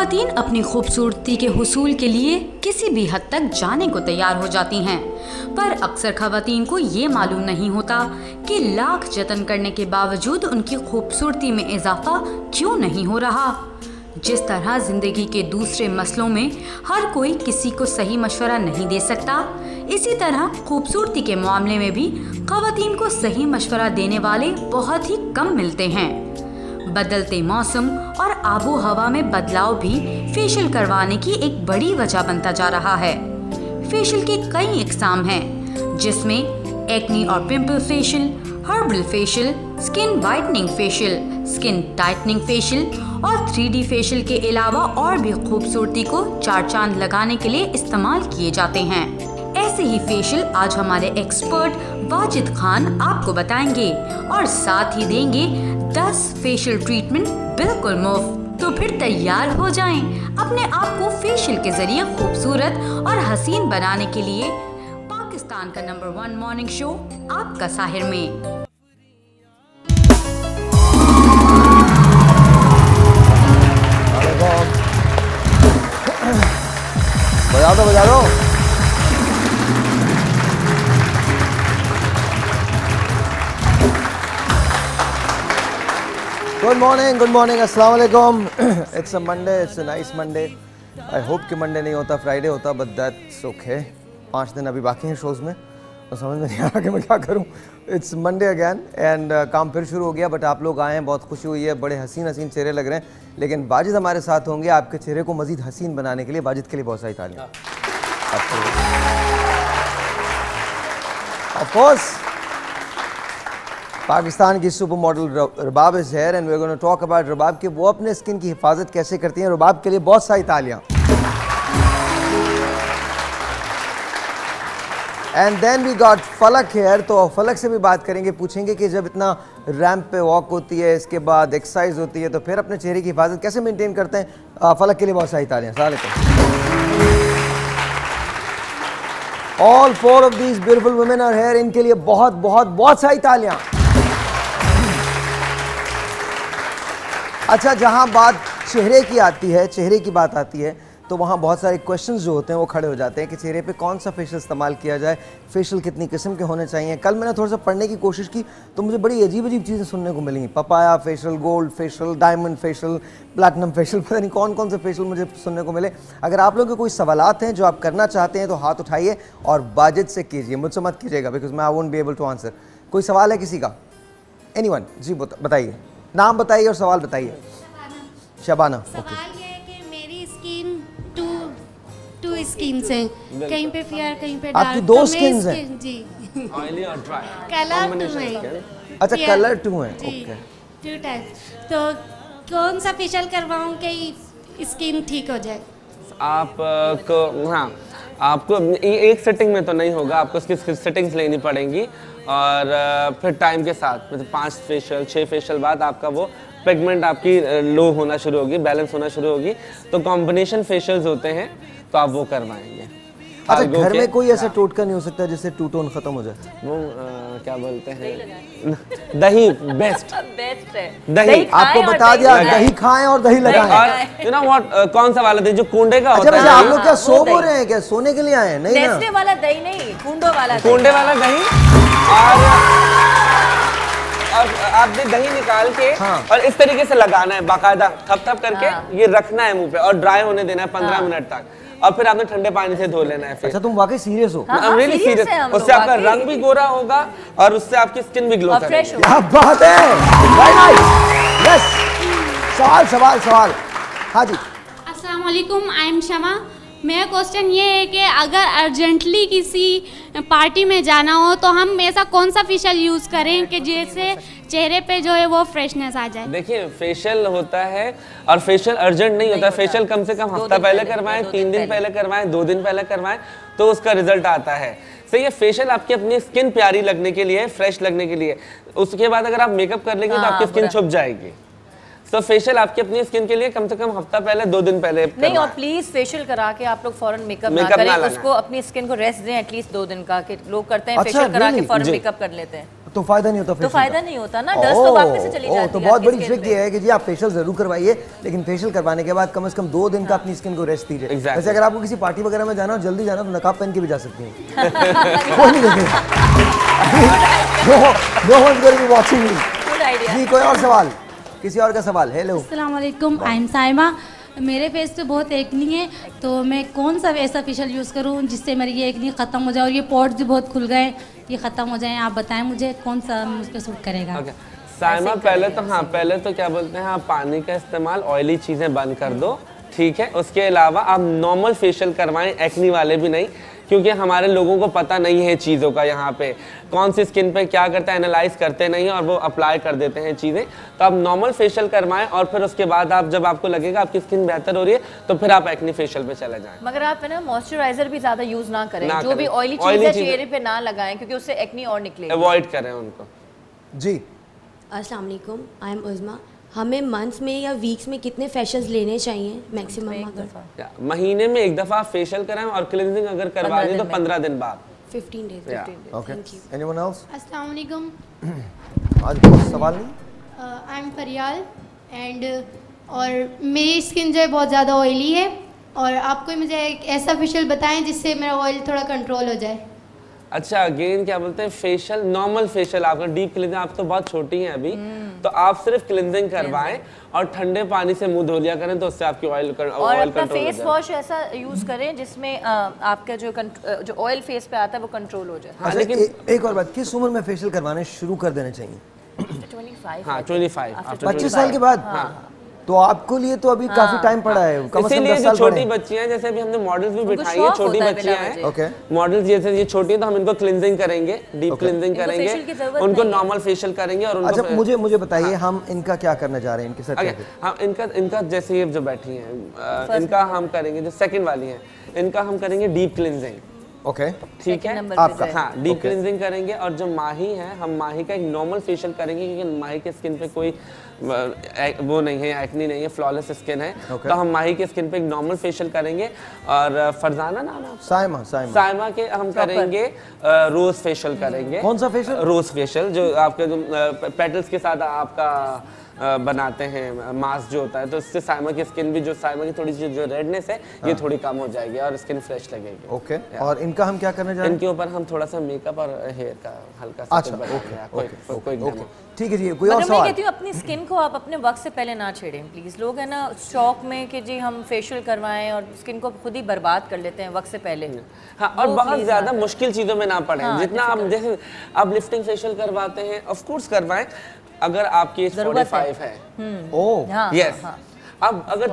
खवातीन अपनी खूबसूरती के हुसूल के लिए किसी भी हद तक जाने को तैयार हो जाती हैं, पर अक्सर खवातीन को ये मालूम नहीं होता कि लाख जतन करने के बावजूद उनकी खूबसूरती में इजाफा क्यों नहीं हो रहा। जिस तरह जिंदगी के दूसरे मसलों में हर कोई किसी को सही मशवरा नहीं दे सकता, इसी तरह खूबसूरती के मामले में भी खवातीन को सही मशवरा देने वाले बहुत ही कम मिलते हैं। बदलते मौसम और आबो हवा में बदलाव भी फेशियल करवाने की एक बड़ी वजह बनता जा रहा है। फेशियल के कई इकसाम हैं, जिसमें एक्नी और pimple facial, herbal facial, skin whitening facial, skin tightening facial और 3D फेशियल के अलावा और भी खूबसूरती को चार चांद लगाने के लिए इस्तेमाल किए जाते हैं। ऐसे ही फेशियल आज हमारे एक्सपर्ट वाजिद खान आपको बताएंगे और साथ ही देंगे 10 फेशियल ट्रीटमेंट बिल्कुल मुफ्त। तो फिर तैयार हो जाएं अपने आप को फेशियल के जरिए खूबसूरत और हसीन बनाने के लिए पाकिस्तान का नंबर 1 मॉर्निंग शो आपका साहिर में। बजा दो। गुड मॉर्निंग, अस्सलाम वालेकुम। It's a Monday, it's a nice Monday. I hope कि मंडे नहीं होता, फ्राइडे होता, बट दैट्स ओके। 5 दिन अभी बाकी हैं शोज़ में, तो समझ में नहीं आ रहा कि मैं क्या करूं। इट्स मंडे अगैन एंड काम फिर शुरू हो गया, बट आप लोग आए हैं, बहुत खुशी हुई है, बड़े हसीन हसीन चेहरे लग रहे हैं। लेकिन वाजिद हमारे साथ होंगे आपके चेहरे को मज़ीद हसीन बनाने के लिए। वाजिद के लिए बहुत सारी तालियां। ऑफ कोर्स पाकिस्तान की super model Rubab is here and we are gonna talk about Rubab कि वो अपने स्किन की हिफाजत कैसे करती हैं। रुबाब के लिए बहुत सारी तालियां। एंड देन वी गॉट फलक हियर, तो फलक से भी बात करेंगे, पूछेंगे कि जब इतना रैंप पे वॉक होती है, इसके बाद एक्सरसाइज होती है, तो फिर अपने चेहरे की हिफाजत कैसे मेंटेन करते हैं। फलक के लिए बहुत सारी तालियां। अस्सलाम वालेकुम। All 4 of these beautiful women are here, इनके लिए बहुत बहुत बहुत सारी तालियां। अच्छा, जहां बात चेहरे की आती है, चेहरे की बात आती है, तो वहाँ बहुत सारे क्वेश्चंस जो होते हैं वो खड़े हो जाते हैं कि चेहरे पे कौन सा फेशियल इस्तेमाल किया जाए, फेशियल कितनी किस्म के होने चाहिए। कल मैंने थोड़ा सा पढ़ने की कोशिश की तो मुझे बड़ी अजीब अजीब चीज़ें सुनने को मिली। Papaya facial, gold facial, diamond facial, platinum facial, पता नहीं कौन कौन से फेशियल मुझे सुनने को मिले। अगर आप लोगों के कोई सवालात हैं जो आप करना चाहते हैं तो हाथ उठाइए और वाजिद से कीजिए, मुझसे मत कीजिएगा, बिकॉज मैं I won't be able to answer. कोई सवाल है किसी का? एनीवन? जी बताइए, नाम बताइए और सवाल बताइए। शबाना। सवाल ये है कि मेरी स्किन टू स्किन से, कहीं पे फेयर कहीं पे डार्क। आपकी 2 स्किन हैं? जी। ऑयली और ड्राई कलर कॉम्बिनेशन है। अच्छा, कलर 2 हैं। Okay, 2 type. तो कौन सा फेशियल करवाऊं कि स्किन ठीक हो जाए? आपको हाँ, आपको एक सेटिंग में तो नहीं होगा, आपको उसकी सेटिंग्स लेनी पड़ेंगी और फिर टाइम के साथ मतलब 5 फेशियल 6 फेशियल बाद आपका वो पिगमेंट आपकी लो होना शुरू होगी, बैलेंस होना शुरू होगी। तो कॉम्बिनेशन फेशियल्स होते हैं, तो आप वो करवाएंगे। अच्छा, घर में कोई ऐसा टोटका नहीं हो सकता जिससे टू टोन खत्म हो जाए? वो क्या बोलते हैं, दही बेस्ट है। दही आपको बता दिया, दही खाएं और दही लगाएं। और यू नो व्हाट, कौन सा वाला दही जो कुंडे का होता अच्छा, है। आप लोग क्या सो हो रहे हैं क्या? सोने के लिए आए हैं? नहीं ना, वाला दही नहीं, कुंडे वाला दही। और आपने दही निकाल के और इस तरीके से लगाना है, बाकायदा थप थप करके ये रखना है मुंह पे और ड्राई होने देना है 15 मिनट तक, और फिर आपने ठंडे पानी से धो लेना है। फिर अच्छा, तुम वाकई सीरियस हो? Really serious. उससे आपका रंग भी गोरा होगा और उससे आपकी स्किन भी ग्लो करेगी। क्या बात है, वेरी नाइस। यस, सवाल। हाँ जी। अस्सलाम वालेकुम, आई एम शमा। मेरा क्वेश्चन ये है कि अगर अर्जेंटली किसी पार्टी में जाना हो तो हम ऐसा कौन सा फेशियल यूज़ करें कि जैसे चेहरे पे जो है वो फ्रेशनेस आ जाए? देखिए, फेशियल होता है और फेशियल अर्जेंट नहीं होता। फेशियल कम से कम हफ्ता पहले करवाएं, 3 दिन पहले करवाएं, 2 दिन पहले करवाएं, तो उसका रिजल्ट आता है। सही है, फेशियल आपकी अपनी स्किन प्यारी लगने के लिए, फ्रेश लगने के लिए। उसके बाद अगर आप मेकअप कर लेंगे तो आपकी स्किन छुप जाएगी। तो फेशियल आपकी अपनी स्किन के लिए कम से कम हफ्ता पहले, 2 दिन पहले नहीं। और प्लीज फेशियल करा के आप लोग फौरन मेकअप ना करें, उसको अपनी स्किन को रेस्ट दें एटलीस्ट 2 दिन का। कि लोग करते हैं फेशियल करा के फौरन मेकअप कर लेते हैं। तो फायदा नहीं होता तो फेशियल फायदा नहीं होता ना, डस्ट तो वापस से चली जाती तो है बहुत आपकी बड़ी skin ट्रिक पे। ये है कि जी आप फेशियल जरूर करवाइए, लेकिन फेशियल करवाने के बाद कम से कम 2 दिन का अपनी स्किन को रेस्ट दीजिए। Exactly. वैसे अगर आपको किसी पार्टी वगैरह में जाना हो, जल्दी जाना, तो नकाब पहन के भी जा सकती हैं, कोई नहीं देखेगा। No one's going to be watching me। Good idea। जी कोई और सवाल, किसी और का सवाल? हेलो, अस्सलाम वालेकुम, आई एम साइमा। मेरे फेस पे बहुत एक्नी है, तो मैं कौन सा ऐसा फेशियल यूज़ करूं जिससे मेरी ये एक्नी ख़त्म हो जाए और ये पॉट्स भी बहुत खुल गए, ये ख़त्म हो जाए। आप बताएं मुझे कौन सा मुझ पर सूट करेगा। Okay. साइमा पहले तो क्या बोलते हैं, आप पानी का इस्तेमाल, ऑयली चीज़ें बंद कर दो, ठीक है। उसके अलावा आप नॉर्मल फेशियल करवाएं, एक्नी वाले भी नहीं, क्योंकि हमारे लोगों को पता नहीं है चीज़ों का, यहाँ पे कौन सी स्किन पे क्या करता है एनालाइज करते नहीं है और वो अप्लाई कर देते हैं चीज़ें। तो आप नॉर्मल फेशियल करवाएं और फिर उसके बाद आप जब आपको लगेगा आपकी स्किन बेहतर हो रही है तो फिर आप एक्नी फेशियल पे चले जाएं। मगर आप है ना मॉइस्चराइजर भी ज्यादा यूज ना करें, ना जो करें। भी ऑयली Oily चीज है चीज़ें- चेहरे पे ना लगाएं, क्योंकि उससे एक्नी और निकलेगी। अवॉइड करें उनको। जी अस्सलाम वालेकुम, आई एम उज़मा। हमें मंथ्स में या वीक्स में कितने फेशियल्स लेने चाहिए मैक्सिमम? अगर महीने में एक दफ़ा आप फेशियल कराएं और क्लिनजिंग अगर करवा लें तो 15 दिन बाद। 15 days. Yeah. Okay, anyone else? अस्सलाम वालेकुम, आज कोई सवाल नहीं? आई एम फरियाल एंड और मेरी स्किन जो है बहुत ज़्यादा ऑयली है, और आप कोई मुझे एक ऐसा फेशियल बताएं जिससे मेरा ऑयल थोड़ा कंट्रोल हो जाए। अच्छा, अगेन क्या बोलते हैं, फेशियल, नॉर्मल फेशियल, आपका डीप क्लिनजिंग, आप तो बहुत छोटी हैं अभी, तो आप सिर्फ क्लिनजिंग करवाएं और ठंडे पानी से मुंह धो लिया करें, तो उससे आपकी ऑयल और कंट्रोल अपना हो फेस जाए। वॉश ऐसा यूज करें जिसमें आपका जो ऑयल फेस पे आता है वो कंट्रोल हो जाए। अच्छा, लेकिन एक और बात, किस उम्र में फेशियल करवाने शुरू कर देने चाहिए? 25 हाँ 25 after 25 साल के बाद? तो आपको लिए तो अभी काफी टाइम पड़ा है, कम से कम इसीलिए 10 जो साल छोटी पड़े। बच्चियां, जैसे अभी हमने मॉडल्स भी उनको बिठाई है, शौक छोटी होता है बच्चियां बिना हैं, ओके, मॉडल्स जैसे ये छोटी है तो हम इनको क्लिनजिंग करेंगे, डीप क्लिनजिंग इनको करेंगे, facial की जरूरत उनको नहीं है। नॉर्मल फेशियल करेंगे और अच्छा उनको मुझे बताइए, हम इनका क्या करने जा रहे हैं, इनके साथ क्या आगे हाँ, इनका जैसे ये जो बैठी हैं, इनका हम करेंगे, जो सेकंड वाली हैं, इनका हम करेंगे डीप क्लिनजिंग, ओके, ठीक है। आपका हाँ, डीप क्लिनजिंग करेंगे। और जो माही है, हम माही का एक नॉर्मल फेशियल करेंगे, क्योंकि माही के स्किन पे कोई वो नहीं है, एक्नी नहीं है, फ्लॉलेस स्किन है, तो हम माही के स्किन पे एक नॉर्मल फेशियल करेंगे। और फरजाना नाम है साइमा के हम करेंगे रोज फेशियल करेंगे। कौन सा फेशियल? रोज फेशियल, जो आपके जो पेटल्स के साथ आपका बनाते हैं मास्क जो होता है, तो इससे साइमा की स्किन भी, जो साइमा की थोड़ी सी जो रेडनेस है, ये थोड़ी कम हो जाएगी और स्किन फ्रेश लगेगी। ओके, और इनका हम क्या करने जा रहे हैं? इनके ऊपर हम थोड़ा सा मेकअप और हेयर का हल्का सा अच्छा, ओके, ठीक है जी। कोई और मैं सवाल? कहती हूँ अपनी स्किन को आप अपने वक्त से पहले ना छेड़ें प्लीज। लोग है ना शौक में कि जी हम फेशियल करवाएं और स्किन को खुद ही बर्बाद कर लेते हैं वक्त से पहले। हाँ, और बहुत ज्यादा मुश्किल चीजों में ना पड़े। जितना आप जैसे आप लिफ्टिंग फेशियल करवाते हैं, ऑफ कोर्स करवाएं, अगर आपकी एज 45 है। ओह यस, अब अगर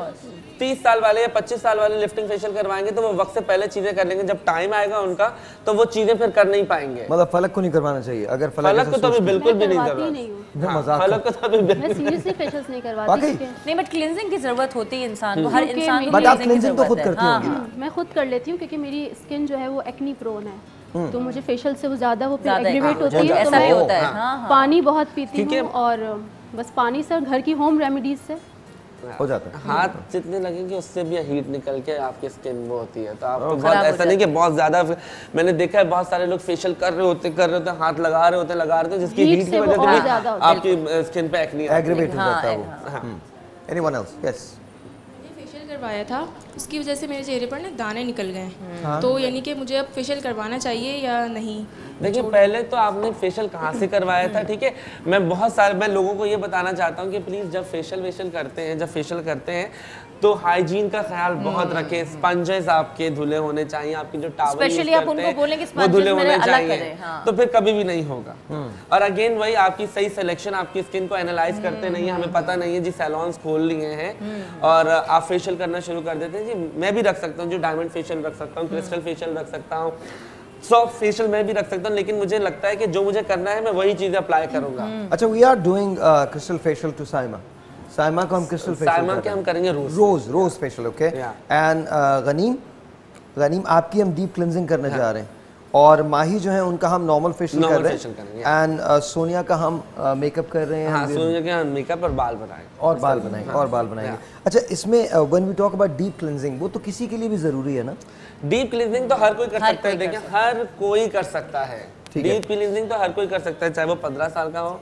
30 साल वाले या 25 साल वाले लिफ्टिंग फेशियल करवाएंगे तो वो वक्त से पहले चीजें कर लेंगे, जब टाइम आएगा उनका तो वो चीजें फिर कर नहीं पाएंगे। मतलब फलक को नहीं करवाना चाहिए? अगर फलक को तो अभी बिल्कुल भी नहीं करवाती जरूरत। नहीं हूँ, मैं मजाक फलक को तो अभी मैं बिल्कुल सीरियसली फेशियल्स नहीं करवाती वाकई? क्योंकि नहीं, बट क्लींजिंग की जरूरत होती है इंसान को, हर क्योंकि इंसान को बट आप cleansing की क्लींजिंग तो खुद जरूरत है। करती हाँ, होंगी। हाँ। मैं खुद कर लेती हूँ क्योंकि मेरी स्किन जो है वो एक्नी प्रोन है, तो मुझे फेशियल से वो ज़्यादा वो फिर ज़्यादा एग्रीवेट होती है, तो ऐसा भी मैं होता है। हाँ, हाँ। पानी बहुत पीती ठीक है। हूँ और बस पानी से, घर की होम रेमेडीज से हो जाता है। हाथ जितने लगेंगे उससे भी हीट निकल के आपकी स्किन वो होती है, तो आपको बहुत खराब हो ऐसा नहीं कि बहुत ज्यादा। मैंने देखा है बहुत सारे लोग फेशियल कर रहे होते हाथ लगा रहे होते जिसकी Heat हीट की से वो वजह और से ज़्यादा होता है। आपकी स्किन पे एक्नी आती है। एग्रीवेट हो जाता है हाँ, वो। Anyone else? यस, फेशियल करवाया था, उसकी वजह से मेरे चेहरे पर ना दाने निकल गए, तो यानी कि मुझे अब फेशियल करवाना चाहिए या नहीं? देखिए, पहले तो आपने फेशियल कहाँ से करवाया था, ठीक है। मैं लोगों को ये बताना चाहता हूँ कि प्लीज़ जब फेशियल करते हैं तो हाइजीन का ख्याल बहुत रखें। स्पंजेस आपके धुले होने चाहिए, आपकी जो टावल Especially आप उनको बोलें कि वो sponges धुले मेरे होने अलग चाहिए, करें, हाँ। तो फिर कभी भी नहीं होगा। और अगेन वही आपकी सही सिलेक्शन, आपकी स्किन को एनालाइज करते नहीं है, हमें पता नहीं है जी, सैलॉन्स खोल लिए हैं और आप फेशियल करना शुरू कर देते हैं जी। मैं भी रख सकता हूँ, जो डायमंड फेशियल रख सकता हूँ, क्रिस्टल फेशियल रख सकता हूँ, सॉफ्ट फेशियल मैं भी रख सकता हूँ, लेकिन मुझे लगता है कि जो मुझे करना है मैं वही चीजें अप्लाई करूंगा। अच्छा, we are doing crystal facial to Saima को हम क्रिस्टल फेशियल साइमा के हम करेंगे rose facial, okay. And Ghanim आपकी हम डीप क्लिंजिंग करने जा रहे हैं, और माही जो है उनका हम नॉर्मल फेशियल कर रहे हैं, एंड सोनिया का हम मेकअप कर रहे हैं। हाँ, सोनिया के मेकअप और बाल बनाएंगे और बाल बनाएंगे। अच्छा, इसमें when we talk about deep cleansing, वो तो किसी के लिए भी जरूरी है ना? डीप क्लीनिंग तो हर कोई कर सकता है। देखिए, हर कोई कर सकता है, डीप क्लींजिंग तो हर कोई कर सकता है, चाहे वो 15 साल का हो,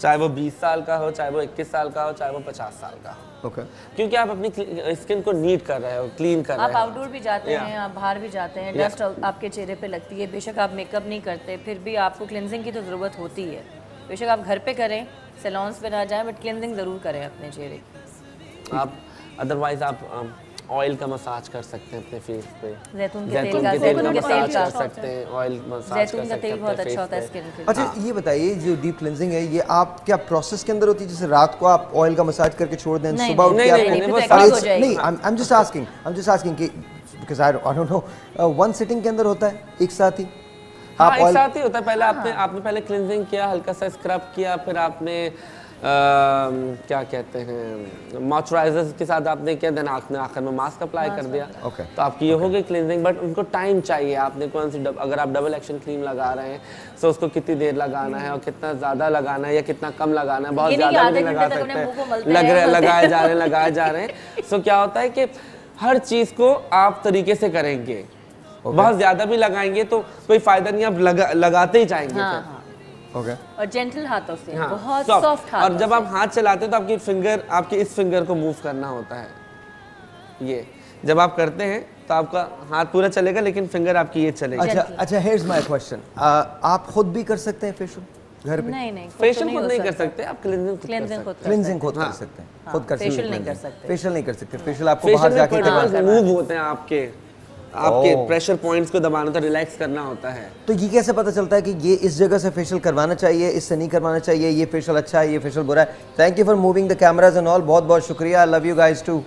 चाहे वो 20 साल का हो, चाहे वो 21 साल का हो, चाहे वो 50 साल का हो। ओके। क्योंकि आप अपनी स्किन को नीट कर रहे हो, क्लीन कर रहे हो। आप आउटडोर भी जाते हैं, आप बाहर भी जाते हैं, डस्ट आपके चेहरे पे लगती है, बेशक आप मेकअप नहीं करते, फिर भी आपको क्लिनजिंग की तो ज़रूरत होती है। बेशक आप घर पे करें, सैलून्स पे ना जाएं, बट क्लिनजिंग ज़रूर करें अपने चेहरे की। आप अदरवाइज आप ऑयल का मसाज कर सकते हैं अपने फेस पे, जैतून के तेल का मसाज कर सकते हैं, ऑयल मसाज जैतून का तेल बहुत अच्छा होता है स्किन के लिए। अच्छा ये बताइए, जो डीप क्लिंजिंग है ये आप क्या प्रोसेस के अंदर होती है, जैसे रात को आप ऑयल का मसाज करके छोड़ दें, सुबह उठ के आप नहीं, आई एम जस्ट आस्किंग कि because I don't know, one sitting के अंदर होता है एक साथ ही? हाँ, एक साथ ही होता है। पहले आपने पहले क्लिंजिंग किया, हल्का सा स्क्रब किया, फिर आपने क्या कहते हैं मॉइस्चराइजर के साथ आपने क्या देना, आपने आखिर में मास्क अप्लाई कर दिया। तो आपकी ये हो गई क्लिंजिंग। बट उनको टाइम चाहिए, आपने कौन सी अगर आप डबल एक्शन क्रीम लगा रहे हैं तो उसको कितनी देर लगाना है और कितना ज़्यादा लगाना है या कितना कम लगाना है, बहुत ज़्यादा भी लगा सकते हैं, लगाए जा रहे हैं। सो क्या होता है कि हर चीज़ को आप तरीके से करेंगे, बहुत ज़्यादा भी लगाएंगे तो कोई फ़ायदा नहीं, आप लगाते ही जाएंगे। और जेंटल हाथों से, हाँ, बहुत सॉफ्ट हाथ। और जब आप हाथ चलाते हैं तो आपके इस फिंगर को मूव करना होता है। ये जब आप करते हैं तो आपका हाथ पूरा चलेगा लेकिन फिंगर आपकी ये चलेगी। अच्छा हियर्स माय क्वेश्चन, आप खुद भी कर सकते हैं फेशियल घर पे? नहीं, फेशियल खुद नहीं कर सकते, आप क्लिंजिंग खुद कर सकते हैं, खुद कर सकते हैं। फेशियल नहीं कर सकते, फेशियल नहीं कर सकते। फेशियल आपको बाहर जाके मूव होते हैं, आपके प्रेशर पॉइंट्स को दबाना होता है, रिलैक्स करना होता है। तो ये कैसे पता चलता है कि ये इस जगह से फेशियल करवाना चाहिए, इससे नहीं करवाना चाहिए, ये फेशियल अच्छा है, ये फेशियल बुरा है? Thank you for moving the cameras and all, बहुत बहुत शुक्रिया, I love you guys too.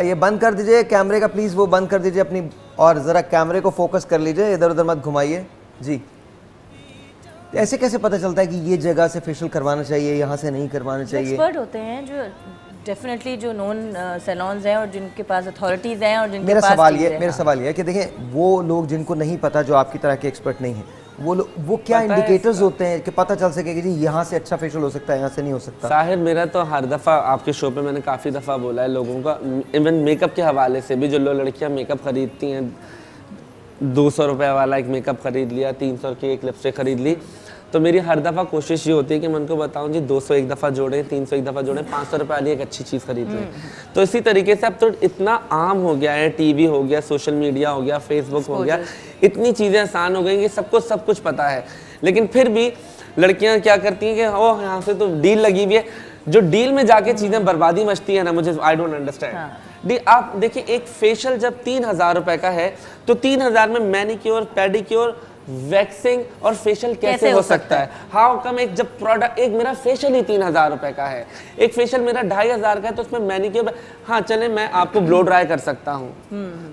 ये बंद कर दीजिए कैमरे का प्लीज़, वो बंद कर दीजिए अपनी, और ज़रा कैमरे को फोकस कर लीजिए, इधर उधर मत घुमाइए जी। ऐसे कैसे पता चलता है कि ये जगह से फेशियल करवाना चाहिए, यहाँ से नहीं करवाना चाहिए? एक्सपर्ट होते हैं जो डेफिनेटली जो नोन सैलून्स हैं और जिनके पास अथॉरिटीज़ हैं और जिनके मेरा पास सवाल ये है कि देखें वो लोग जिनको नहीं पता, जो आपकी तरह के एक्सपर्ट नहीं हैं, वो क्या इंडिकेटर्स होते हैं कि पता चल सके कि जी यहाँ से अच्छा फेशियल हो सकता है, यहाँ से नहीं हो सकता? साहिर, मेरा तो हर दफ़ा आपके शो पे मैंने काफ़ी दफ़ा बोला है लोगों का, इवन मेकअप के हवाले से भी, जो लड़कियाँ मेकअप खरीदती हैं, 200 रुपये वाला एक मेकअप खरीद लिया, 300 की एक लिपस्टिक खरीद ली, तो मेरी हर दफ़ा कोशिश ये होती है कि मैं उनको बताऊं जी 200 एक दफ़ा जोड़ें, 300 एक दफ़ा जोड़ें, 500 रुपये वाली एक अच्छी चीज़ खरीद लें। तो इसी तरीके से अब तो इतना आम हो गया है, टीवी हो गया, सोशल मीडिया हो गया, फेसबुक हो गया, इतनी चीज़ें आसान हो गई कि सबको सब कुछ पता है। लेकिन फिर भी लड़कियां क्या करती हैं कि ओह यहाँ से तो डील लगी हुई है, जो डील में जाके चीज़ें बर्बादी मचती है ना, मुझे आई डोंट अंडरस्टैंड। आप देखिए एक फेशियल जब 3000 रुपए का है तो 3000 में मैनिक्योर, पेडिक्योर, वैक्सिंग और फेशियल कैसे हो सकता है? How come? एक जब प्रोडक्ट, एक मेरा फेशियल ही 3000 रुपए का है, एक फेशियल मेरा 2500 का है, तो उसमें मैनिक्योर, हाँ चले मैं आपको ब्लो ड्राई कर सकता हूँ,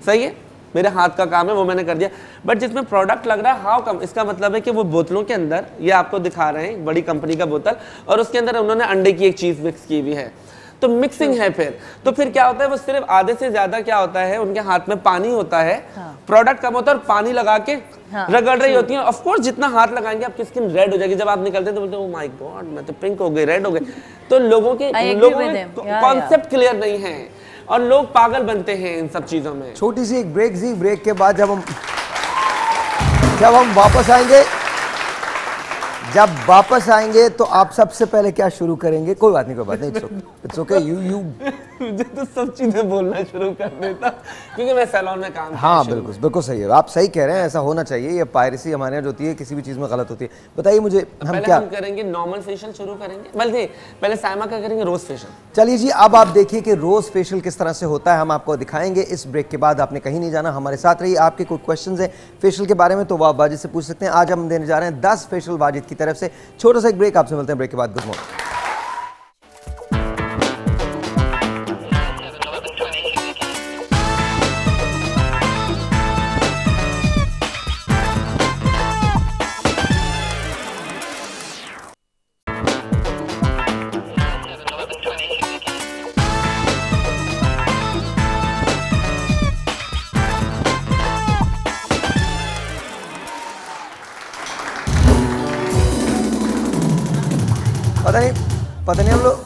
सही है, मेरे हाथ का काम है, वो मैंने कर दिया। बट जिसमें प्रोडक्ट लग रहा है हाउ कम, इसका मतलब है कि वो बोतलों के अंदर, ये आपको दिखा रहे हैं बड़ी कंपनी का बोतल, और उसके अंदर उन्होंने अंडे की एक चीज मिक्स की हुई है, तो मिक्सिंग है। तो फिर क्या होता है, वो सिर्फ आधे से ज्यादा क्या होता है, उनके हाथ में पानी होता है, प्रोडक्ट कम होता है और पानी लगा के रगड़ रही होती है। ऑफ कोर्स जितना हाथ लगाएंगे आपकी स्किन रेड हो जाएगी, जब आप निकलते हैं तो बोलते हैं ओह माय गॉड मैं तो पिंक हो गई, रेड हो गई। तो लोगों के कॉन्सेप्ट क्लियर नहीं है और लोग पागल बनते हैं इन सब चीजों में। छोटी सी एक ब्रेक जी, ब्रेक के बाद जब हम वापस आएंगे तो आप सबसे पहले क्या शुरू करेंगे? कोई बात नहीं, इट्स ओके, यू मुझे तो सब चीजें बोलना शुरू कर देता क्योंकि मैं सैलून में काम। हाँ बिल्कुल सही है, आप सही कह रहे हैं, ऐसा होना चाहिए। ये पायरेसी हमारे यहाँ जो होती है किसी भी चीज में गलत होती है। बताइए मुझे, हम क्या करेंगे? नॉर्मल फेशियल शुरू करेंगे, बल्कि पहले साइमा का करेंगे रोज फेशियल। चलिए जी, अब आप देखिए कि रोज फेशियल किस तरह से होता है, हम आपको दिखाएंगे इस ब्रेक के बाद। आपने कहीं नहीं जाना, हमारे साथ रहिए। आपके कोई क्वेश्चन है फेशियल के बारे में तो वो आप वाजिद से पूछ सकते हैं। आज हम देने जा रहे हैं 10 फेशियल वाजिद की तरफ से। छोटा सा एक ब्रेक, आपसे मिलते हैं ब्रेक के बाद। Good morning.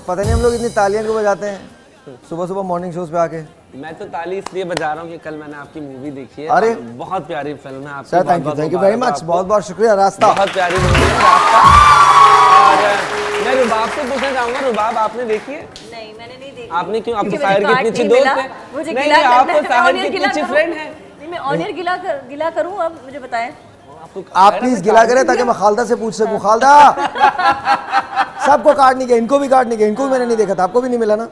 पता नहीं हम लोग इतनी तालियां क्यों बजाते हैं सुबह सुबह मॉर्निंग शोज पे आके? मैं तो ताली इसलिए बजा रहा हूँ कि कल मैंने आपकी मूवी देखी है। अरे बहुत प्यारी फिल्म है आपकी। Sir thank you very much, बहुत बहुत शुक्रिया। रास्ता बहुत प्यारी मूवी है रास्ता। और मैं रुबाब से पूछना चाहूंगा, रुबाब आपने देखी है? नहीं मैंने नहीं देखी। आपने क्यों? आपको साहिर की इतनी अच्छी दोस्त है? नहीं आपको साहिर की इतनी अच्छी फ्रेंड है। मैं ऑनियर गिला करूं अब मुझे बताएं। आप प्लीज गिला करें ताकि मैं खालदा से पूछ सकूं। खालदा सबको कार्ड नहीं किया, इनको भी कार्ड नहीं किया, इनको भी मैंने नहीं देखा था, आपको भी नहीं मिला ना?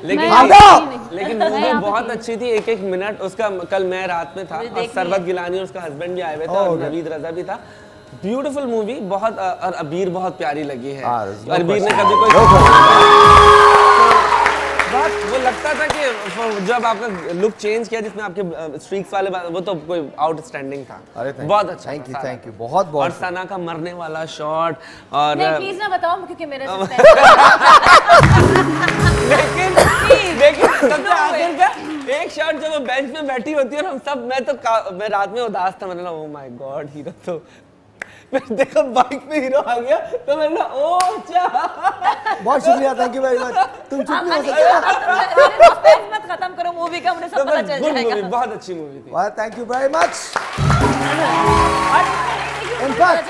लेकिन मूवी बहुत अच्छी थी, एक एक मिनट उसका। कल मैं रात में था और सरवत गिलानी और उसका हस्बैंड भी आए हुए थे और नवीद रजा भी था। ब्यूटीफुल मूवी बहुत। और अबीर बहुत प्यारी लगी है। अबीर ने कभी कोई बात वो लगता था कि जब आपका लुक चेंज किया जिसमें आपके स्ट्रीक्स वाले वो तो कोई आउटस्टैंडिंग था। बहुत अच्छा। थैंक यू बहुत बहुत। और सना का मरने वाला शॉट और प्लीज ना बताओ क्योंकि मेरे लेकिन सबसे आखिर का एक शॉट जब वो बेंच पे बैठी होती है और हम सब मैं रात में उदास था। मैंने ओह माय गॉड हीरो तो फिर देखो बाइक पे हीरो आ गया तो मैंने ओह अच्छा। बहुत शुक्रिया, थैंक यू वेरी मच। तुम चुप नहीं हो सकते, मत खत्म करो मूवी का, मुझे सब पता चल जाएगा। बहुत अच्छी मूवी थी। वाह thank you very much. In fact,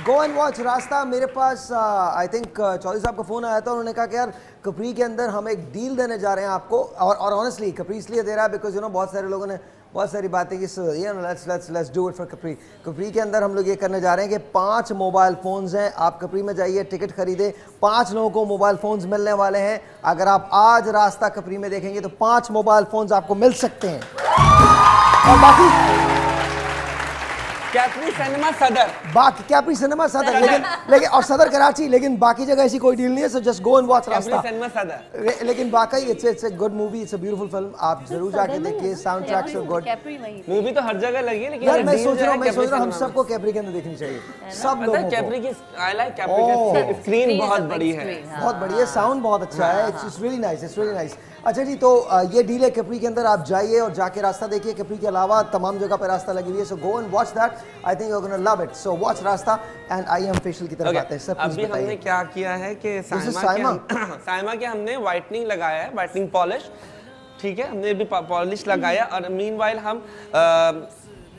go and watch रास्ता। मेरे पास आई थिंक चौधरी साहब का फोन आया था, उन्होंने कहा कि यार कपरी के अंदर हम एक डील देने जा रहे हैं आपको। और ऑनेस्टली कपरी इसलिए दे रहा है बिकॉज बहुत सारे लोगों ने बहुत सारी बातें की। Let's do it for Kapri. Kapri के अंदर हम लोग ये करने जा रहे हैं कि 5 मोबाइल फ़ोन्स हैं। आप कपरी में जाइए, टिकट खरीदे, 5 लोगों को मोबाइल फ़ोन्स मिलने वाले हैं। अगर आप आज रास्ता कपरी में देखेंगे तो 5 मोबाइल फ़ोन्स आपको मिल सकते हैं। और बाकी कैप्री सिनेमा सदर, बाकी कैप्री सिनेमा सदर, लेकिन और सदर कराची, लेकिन बाकी जगह ऐसी कोई डील नहीं है। So just go and watch रास्ता। सिनेमा सदर। लेकिन वाकई it's a good movie, it's a beautiful film. आप जरूर जाके देखिए, sound track so good. Movie तो हर जगह लगी है लेकिन यार मैं सोच रहा हूँ हम सबको कैप्री के अंदर देखनी चाहिए, सब लोगों को। कैप्री की आई लाइक कैप्री की स्क्रीन बहुत बड़ी है, बहुत बड़ी है, साउंड बहुत अच्छा है। It's really nice, it's really nice. अच्छा जी, तो ये डील है कपरी के अंदर, आप जाइए और जाके रास्ता देखिए। कपरी के अलावा तमाम जगह पे रास्ता लगी हुई है। So go and watch that, I think you are gonna love it. So watch Raasta and I am facial की तरफ आते हैं। सब अभी हमने क्या किया है कि साइमा के हमने व्हाइटनिंग लगाया है, व्हाइटनिंग पॉलिश। ठीक है, हमने भी पॉलिश लगाया और मीनवाइल हम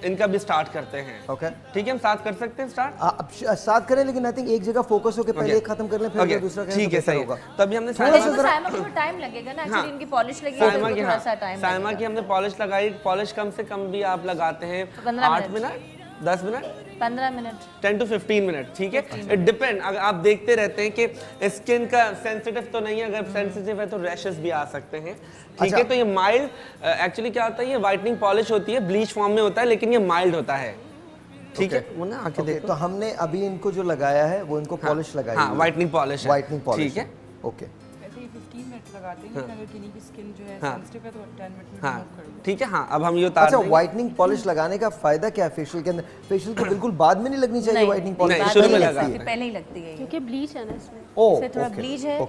इनका भी स्टार्ट करते हैं। ओके ठीक है, हम साथ कर सकते हैं स्टार्ट। अब साथ करें, लेकिन आई थिंक एक जगह फोकस होकर पहले एक खत्म कर लें, फिर दूसरा करें। ठीक है, सही होगा। तभी हमने साइमा को टाइम लगेगा ना, एक्चुअली इनकी पॉलिश लगी है तो थोड़ा सा टाइम। साइमा की हमने पॉलिश लगाई। पॉलिश कम से कम भी आप लगाते हैं 8 minute, 10 minute, 15 minute, 10 to 15 minute. ठीक है, इट डिपेंड। अगर आप देखते रहते हैं कि स्किन का सेंसिटिव तो नहीं है, अगर सेंसिटिव है तो रैशेस भी आ सकते हैं। ठीक है, तो ये माइल्ड एक्चुअली क्या होता है, ये व्हाइटनिंग पॉलिश होती है, ब्लीच फॉर्म में होता है, लेकिन ये माइल्ड होता है। ठीक है, वो ना आके देखो। तो हमने अभी इनको जो लगाया है वो इनको पॉलिश लगाई है। हां, व्हाइटनिंग पॉलिश है, व्हाइटनिंग पॉलिश। ठीक है, ओके। ऐसे ही 15 मिनट लगाते हैं, अगर किन्हीं की स्किन जो है सेंसिटिव है तो 10 मिनट में रिमूव कर लो। ठीक है, हां, अब हम ये उतार देंगे। अच्छा, व्हाइटनिंग पॉलिश लगाने का फायदा क्या है फेशियल के अंदर? फेशियल को बिल्कुल बाद में नहीं लगनी चाहिए व्हाइटनिंग पॉलिश, शुरू में लगा, पहले ही लगती है क्योंकि ब्लीच है ना इसमें। इससे थोड़ा ब्लीच है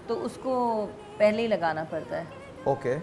तो उसको पहले ही लगाना पड़ता है। ओके,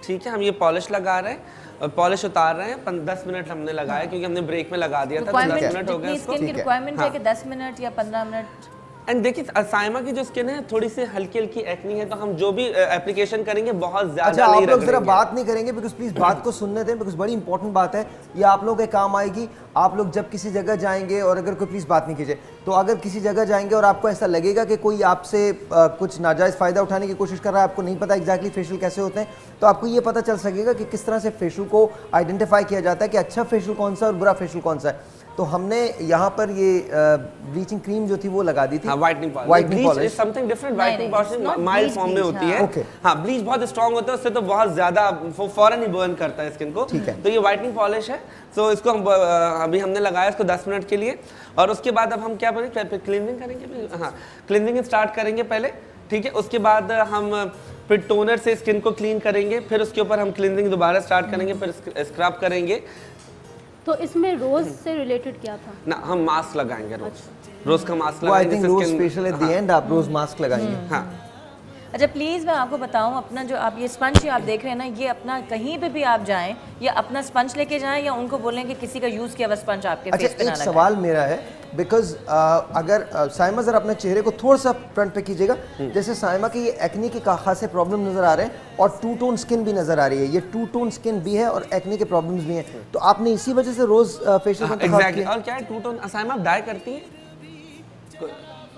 ठीक है, हम ये पॉलिश लगा रहे हैं और पॉलिश उतार रहे हैं। 10 मिनट हमने लगाया क्योंकि हमने ब्रेक में लगा दिया था, 10 मिनट हो गए उसको। स्किन की रिक्वायरमेंट है कि 10 मिनट या 15 मिनट। एंड देखिए साइमा की जो स्किन है थोड़ी सी हल्की हल्की एक्नी है, तो हम जो भी एप्लीकेशन करेंगे बहुत ज्यादा अच्छा, आप लोग जरा बात नहीं करेंगे बिकॉज प्लीज बात को सुनने दें, बिकॉज बड़ी इंपॉर्टेंट बात है ये, आप लोगों के काम आएगी। आप लोग जब किसी जगह जाएंगे और अगर कोई प्लीज बात नहीं कीजिए, तो अगर किसी जगह जाएंगे और आपको ऐसा लगेगा कि कोई आपसे कुछ नाजायज फायदा उठाने की कोशिश कर रहा है, आपको नहीं पता एग्जैक्टली फेशियल कैसे होते हैं, तो आपको ये पता चल सकेगा कि किस तरह से फेशियल को आइडेंटिफाई किया जाता है कि अच्छा फेशियल कौन सा और बुरा फेशियल कौन सा है। तो हमने यहाँ पर ये ब्लीचिंग क्रीम जो थी वो लगा दी थी। Whitening polish something different. Whitening polish mild form में होती है। हाँ, ब्लीच बहुत स्ट्रांग होता है, उससे तो बहुत ज्यादा फौरन ही बर्न करता है स्किन को। तो ये व्हाइटनिंग पॉलिश है। तो इसको हम अभी हमने लगाया इसको 10 मिनट के लिए, और उसके बाद अब हम क्या करेंगे, क्लीनिंग करेंगे। हाँ, क्लीनिंग स्टार्ट करेंगे पहले। ठीक है, उसके बाद हम फिर टोनर से स्किन को क्लीन करेंगे, फिर उसके ऊपर हम क्लीनिंग दोबारा स्टार्ट करेंगे, फिर स्क्रब करेंगे। तो इसमें रोज से रिलेटेड क्या था ना, हम मास्क लगाएंगे रोज का मास्क लगाएंगे। I think rose facial at the end आप रोज मास्क लगाएंगे। हाँ, अच्छा प्लीज़ मैं आपको बताऊं, अपना जो आप ये स्पंज आप देख रहे हैं ना, ये अपना कहीं पे भी आप जाएं या अपना स्पंज लेके जाएं या उनको बोलें कि किसी का यूज़ किया हुआ स्पंज आपके फेस पे ना लगाएं। एक सवाल मेरा है बिकॉज अगर साइमा जरा अपने चेहरे को थोड़ा सा फ्रंट पे कीजिएगा, जैसे साइमा के ये एक्ने के खासे प्रॉब्लम नजर आ रहे हैं और टू टोन स्किन भी नजर आ रही है, ये टू टोन स्किन भी है और एक्ने के प्रॉब्लम्स भी हैं, तो आपने इसी वजह से रोज फेशियल एग्जैक्टली। और क्या है टू टोन साइमा आप डाई करती हैं?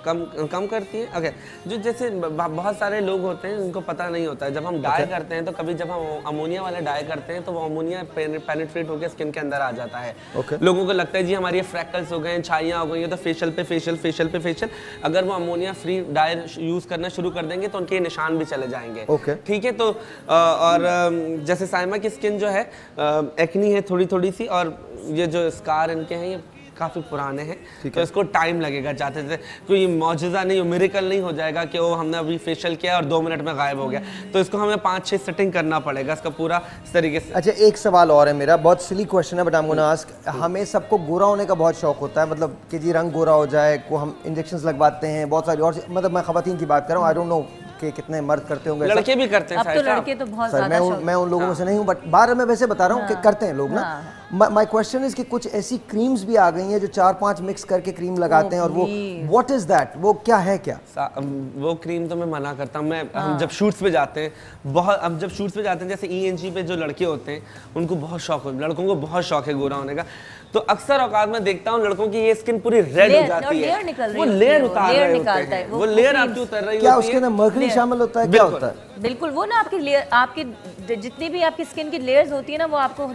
कम करती है। ओके, जो जैसे बहुत सारे लोग होते हैं उनको पता नहीं होता है, जब हम डाई करते हैं तो कभी जब हम अमोनिया वाला डाई करते हैं तो वो अमोनिया पेनिट्रेट होकर स्किन के अंदर आ जाता है। लोगों को लगता है जी हमारी फ्रैक्टल्स हो गए, छाइयाँ हो गई है, तो फेशियल पे फेशियल। अगर वो अमोनिया फ्री डाई यूज करना शुरू कर देंगे तो उनके निशान भी चले जाएंगे। ठीक है, तो और जैसे साइमा की स्किन जो है एक्नी है थोड़ी सी, और ये जो स्कार इनके हैं ये काफ़ी पुराने हैं, तो इसको टाइम लगेगा। चाहते थे कोई मौजूदा नहीं, मिरेकल नहीं हो जाएगा कि वो हमने अभी फेशियल किया और 2 मिनट में गायब हो गया, तो इसको हमें 5-6 सेटिंग करना पड़ेगा इसका पूरा इस तरीके से। अच्छा, एक सवाल और है मेरा, बहुत सिली क्वेश्चन है but I am gonna ask. हमें सबको गोरा होने का बहुत शौक होता है, मतलब कि जी रंग गोरा हो जाए, को हम इंजेक्शंस लगवाते हैं बहुत सारी, और मतलब मैं खवातीन की बात कर रहा हूँ, आई डोंट नो कि कितने मर्द करते होंगे, लड़के भी करते हैं। अब तो लड़के तो बहुत ज़्यादा मैं उन लोगों में से नहीं हूँ, बट बाहर मैं वैसे बता रहा हूँ कि करते हैं लोग ना। माय क्वेश्चन इज कि कुछ ऐसी क्रीम्स भी आ गई हैं जो 4-5 मिक्स करके क्रीम लगाते हैं, और वो व्हाट इज दैट, वो क्या है? क्या वो क्रीम तो मैं मना करता हूँ। हम जब शूट्स पे जाते हैं, अब जब शूट्स पे जाते हैं, जैसे ENG पे जो लड़के होते हैं उनको बहुत शौक हो, लड़कों को बहुत शौक है गोरा होने का, तो अक्सर औकात में देखता हूँ लड़कों की ये स्किन पूरी रेड हो जाती है, वो लेयर उतार रहे होते हैं, वो लेयर आपकी उतर रही होती है। क्या उसके अंदर मर्क्यूरी शामिल होता है? क्या होता है? बिल्कुल, वो ना आपकी लेयर, आपकी जितनी भी आपकी स्किन की लेयर्स होती है ना, वो आपको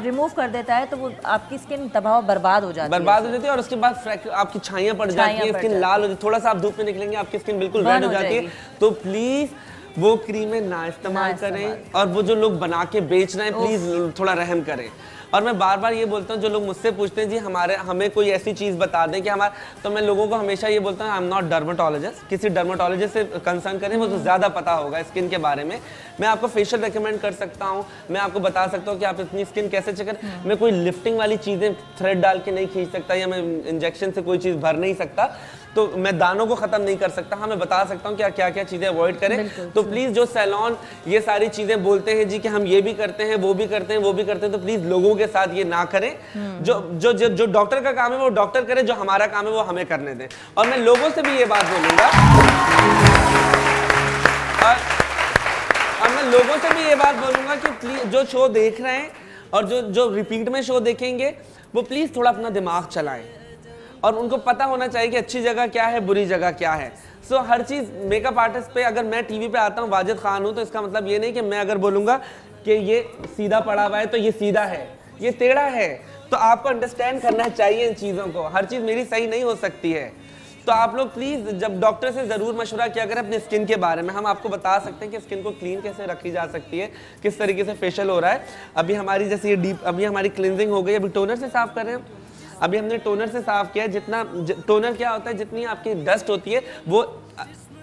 रिमूव कर देता है, तो वो आपकी स्किन तबाह बर्बाद हो जाती है, और उसके बाद आपकी छाइयाँ पड़ जाती है, स्किन लाल हो जाती है, थोड़ा सा आप धूप में निकलेंगे आपकी स्किन बिल्कुल रेड हो जाती है। तो प्लीज वो क्रीमें ना इस्तेमाल करें, और वो जो लोग बना के बेच रहे हैं प्लीज थोड़ा रहम करें। और मैं बार बार ये बोलता हूँ, जो लोग मुझसे पूछते हैं जी हमें कोई ऐसी चीज़ बता दें कि तो मैं लोगों को हमेशा ये बोलता हूँ आई एम नॉट डर्माटोलॉजिस्ट, किसी डर्माटोलॉजिस्ट से कंसर्न करें, वो तो ज़्यादा पता होगा स्किन के बारे में। मैं आपको फेशियल रेकमेंड कर सकता हूँ, मैं आपको बता सकता हूँ कि आप अपनी स्किन कैसे चेक करें। मैं कोई लिफ्टिंग वाली चीज़ें थ्रेड डाल के नहीं खींच सकता, या मैं इंजेक्शन से कोई चीज़ भर नहीं सकता, तो मैं दानों को ख़त्म नहीं कर सकता। हाँ, मैं बता सकता हूँ क्या क्या चीज़ें अवॉइड करें। तो प्लीज़ जो सैलून ये सारी चीज़ें बोलते हैं जी कि हम ये भी करते हैं, वो भी करते हैं, वो भी करते हैं, तो प्लीज़ लोगों के साथ ये ना करें। जो डॉक्टर का काम है वो डॉक्टर करे, जो हमारा काम है वो हमें करने दें। और मैं लोगों से भी ये बात बोलूँगा, और मैं लोगों से भी ये बात बोलूँगा कि प्लीज़ जो शो देख रहे हैं और जो रिपीट में शो देखेंगे, वो प्लीज़ थोड़ा अपना दिमाग चलाएं, और उनको पता होना चाहिए कि अच्छी जगह क्या है, बुरी जगह क्या है। सो हर चीज़ मेकअप आर्टिस्ट पे, अगर मैं टीवी पे आता हूँ वाजिद खान हूँ, तो इसका मतलब ये नहीं कि मैं अगर बोलूँगा कि ये सीधा पड़ा हुआ है तो ये सीधा है, ये टेढ़ा है। तो आपको अंडरस्टैंड करना चाहिए इन चीज़ों को, हर चीज़ मेरी सही नहीं हो सकती है। तो आप लोग प्लीज़ जब डॉक्टर से ज़रूर मशवरा किया करें अपनी स्किन के बारे में। हम आपको बता सकते हैं कि स्किन को क्लीन कैसे रखी जा सकती है, किस तरीके से फेशियल हो रहा है। अभी हमारी जैसे ये डीप, अभी हमारी क्लिनजिंग हो गई, अभी टोनर से साफ़ कर रहे हैं। अभी हमने टोनर से साफ़ किया, जितना टोनर क्या होता है, जितनी आपकी डस्ट होती है वो।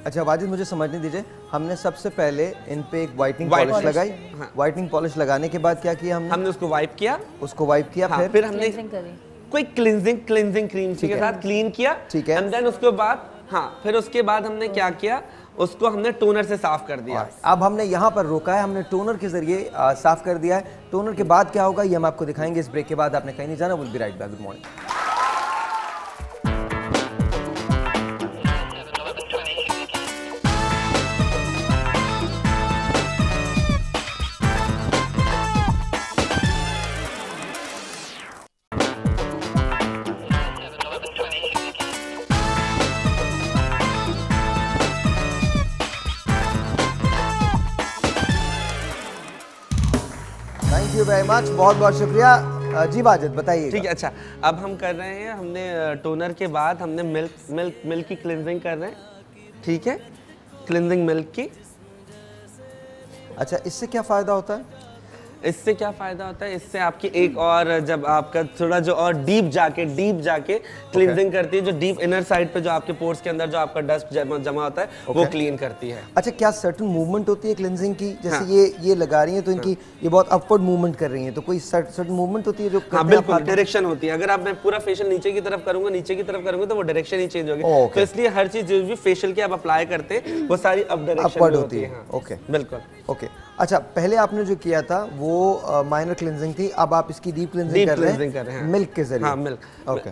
अच्छा वाजिद, मुझे समझने दीजिए, हमने सबसे पहले इन पे एक वाइटनिंग पॉलिश लगाई। हाँ। वाइटनिंग पॉलिश लगाने के बाद क्या किया हमने उसको वाइप किया, हाँ, फिर हमने कोई क्लिनजिंग क्रीम के साथ क्लीन किया, ठीक है। एंड देन उसके बाद फिर उसके बाद हमने क्या किया, उसको हमने टोनर से साफ कर दिया। अब हमने यहाँ पर रोका है, हमने टोनर के जरिए साफ कर दिया है। टोनर के बाद क्या होगा ये हम आपको दिखाएंगे इस ब्रेक के बाद। आपने कहीं नहीं जाना, will be right back. Good morning. Thank you very much, बहुत बहुत शुक्रिया जी। वाजिद बताइए। ठीक है, अच्छा अब हम कर रहे हैं, हमने टोनर के बाद हमने मिल्क की क्लिनजिंग कर रहे हैं। ठीक है, क्लिनजिंग मिल्क की। अच्छा, इससे क्या फ़ायदा होता है? इससे क्या फ़ायदा होता है, इससे आपकी एक और, जब आपका थोड़ा जो और डीप जाके क्लींजिंग करती है, जो डीप इनर साइड पे जो आपके पोर्स के अंदर जो आपका डस्ट जमा होता है वो क्लीन करती है। अच्छा, क्या सर्टेन मूवमेंट होती है क्लींजिंग की? जैसे ये लगा रही हैं तो इनकी ये बहुत अपवर्ड मूवमेंट कर रही हैं, तो कोई सर्टेन मूवमेंट होती है जो? हाँ बिल्कुल, डायरेक्शन होती है। अगर आप मैं पूरा फेशियल नीचे की तरफ करूंगा तो वो डायरेक्शन ही चेंज होगी। तो इसलिए हर चीज जो भी फेशियल की आप अप्लाई करते हैं वो सारी अप डायरेक्शन होती है। ओके, बिल्कुल। ओके, अच्छा पहले आपने जो किया था वो माइनर क्लींजिंग थी, अब आप इसकी डीप क्लींजिंग कर रहे हैं मिल्क के जरिए। हाँ, मिल्क। ओके।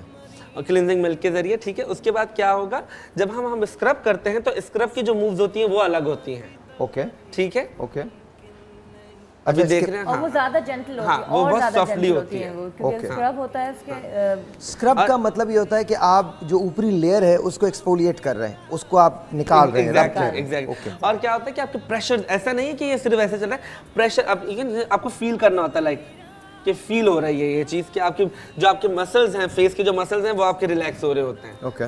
क्लींजिंग मिल्क के जरिए, ठीक है। उसके बाद क्या होगा, जब हम स्क्रब करते हैं तो स्क्रब की जो मूव्स होती हैं वो अलग होती हैं। ओके, ठीक है, ओके। अभी देख रहे हैं, और वो ज्यादा जेंटल होती है, हाँ, वो बहुत सॉफ्टली होती है वो, क्योंकि स्क्रब होता है उसके। स्क्रब का मतलब ये होता है कि आप जो ऊपरी लेयर है उसको एक्सफोलिएट कर रहे हैं, उसको आप निकाल रहे हैं। एग्जैक्टली। और क्या होता है कि आपके प्रेशर, ऐसा नहीं है कि ये सिर्फ ऐसे चल रहा है, प्रेशर आपको फील करना होता है, लाइक कि फील हो रही है ये चीज़ कि आपके जो आपके मसल्स हैं, फेस के जो मसल्स हैं वो आपके रिलैक्स हो रहे होते हैं। Okay,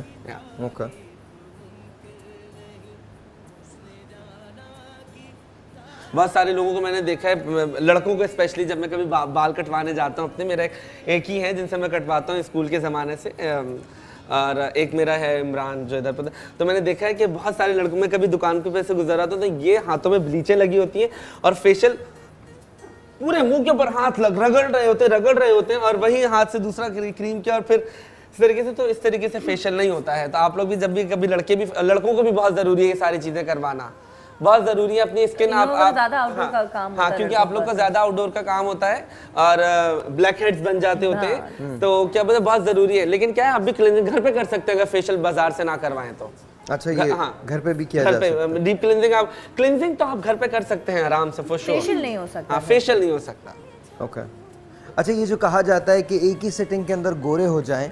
okay. बहुत सारे लोगों को मैंने देखा है, लड़कों को स्पेशली, जब मैं कभी बाल कटवाने जाता हूँ अपने, मेरा एक ही है जिनसे मैं कटवाता हूँ स्कूल के ज़माने से, और एक मेरा है इमरान जो इधर पर, तो मैंने देखा है कि बहुत सारे लड़कों में कभी दुकान पे से गुजरा था तो ये हाथों में ब्लीचें लगी होती हैं और फेशियल पूरे मुंह के ऊपर हाथ रगड़ रहे होते हैं और वही हाथ से दूसरा क्रीम किया और फिर इस तरीके से, तो इस तरीके से फेशियल नहीं होता है। तो आप लोग भी जब भी कभी लड़कों को भी बहुत ज़रूरी है ये सारी चीज़ें करवाना, बहुत जरूरी है। अपनी स्किन आप ज्यादा आउटडोर का काम हाँ, क्योंकि आप लोग का ज्यादा आउटडोर का काम होता है और ब्लैक हेड्स बन जाते होते हैं, तो क्या बोलते बहुत जरूरी है। लेकिन क्या है, आप भी क्लींजिंग घर पे कर सकते हैं अगर फेशियल बाजार से ना करवाएं तो। अच्छा, ये घर पे भी किया जा सकता है। डीप क्लींजिंग तो आप घर पे कर सकते हैं आराम से, फॉर श्योर। फेशियल नहीं हो सकता। हाँ, फेशियल नहीं हो सकता। ओके। अच्छा, ये जो कहा जाता है कि एक ही सिटिंग के अंदर गोरे हो जाएं,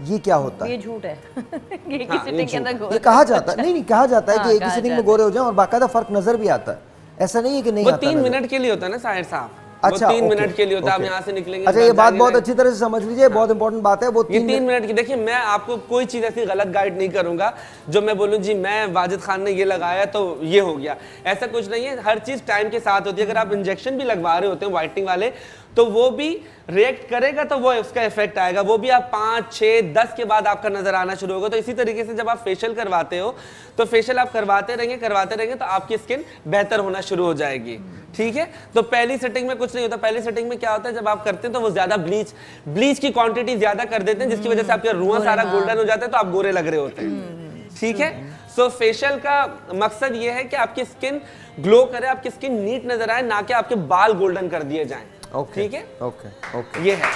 ये क्या होता है? ये झूठ है। एक ही सिटिंग के अंदर गोरे, ये कहा जाता है, नहीं कहा जाता है कि एक ही सिटिंग में गोरे हो जाएं और बाकायदा फर्क नजर भी आता है, ऐसा नहीं है कि नहीं आता। 3 मिनट के लिए होता है ना साहिर साहब। अच्छा, 3 मिनट के लिए होता है, आप यहाँ से निकलेंगे। अच्छा, ये बात बहुत अच्छी तरह से समझ लीजिए, बहुत इंपॉर्टेंट बात है वो। 3 मिनट की, देखिए मैं आपको कोई चीज ऐसी गलत गाइड नहीं करूंगा जो मैं बोलूं जी मैं वाजिद खान ने ये लगाया तो ये हो गया, ऐसा कुछ नहीं है। हर चीज टाइम के साथ होती है। अगर आप इंजेक्शन भी लगवा रहे होते हैं व्हाइटनिंग वाले, तो वो भी रिएक्ट करेगा तो वो उसका इफेक्ट आएगा, वो भी आप 5, 6, 10 के बाद आपका नजर आना शुरू होगा। तो इसी तरीके से जब आप फेशियल करवाते हो तो फेशियल आप करवाते रहेंगे तो आपकी स्किन बेहतर होना शुरू हो जाएगी, ठीक है। तो पहली सेटिंग में कुछ नहीं होता। पहली सेटिंग में क्या होता है, जब आप करते हैं तो वो ज्यादा ब्लीच की क्वांटिटी ज्यादा कर देते हैं, जिसकी वजह से आपका रुआं सारा गोल्डन हो जाता है, तो आप गोरे लग रहे होते हैं, ठीक है। सो फेशियल का मकसद ये है कि आपकी स्किन ग्लो करे, आपकी स्किन नीट नजर आए, ना कि आपके बाल गोल्डन कर दिए जाएं, ठीक है। ओके, ये है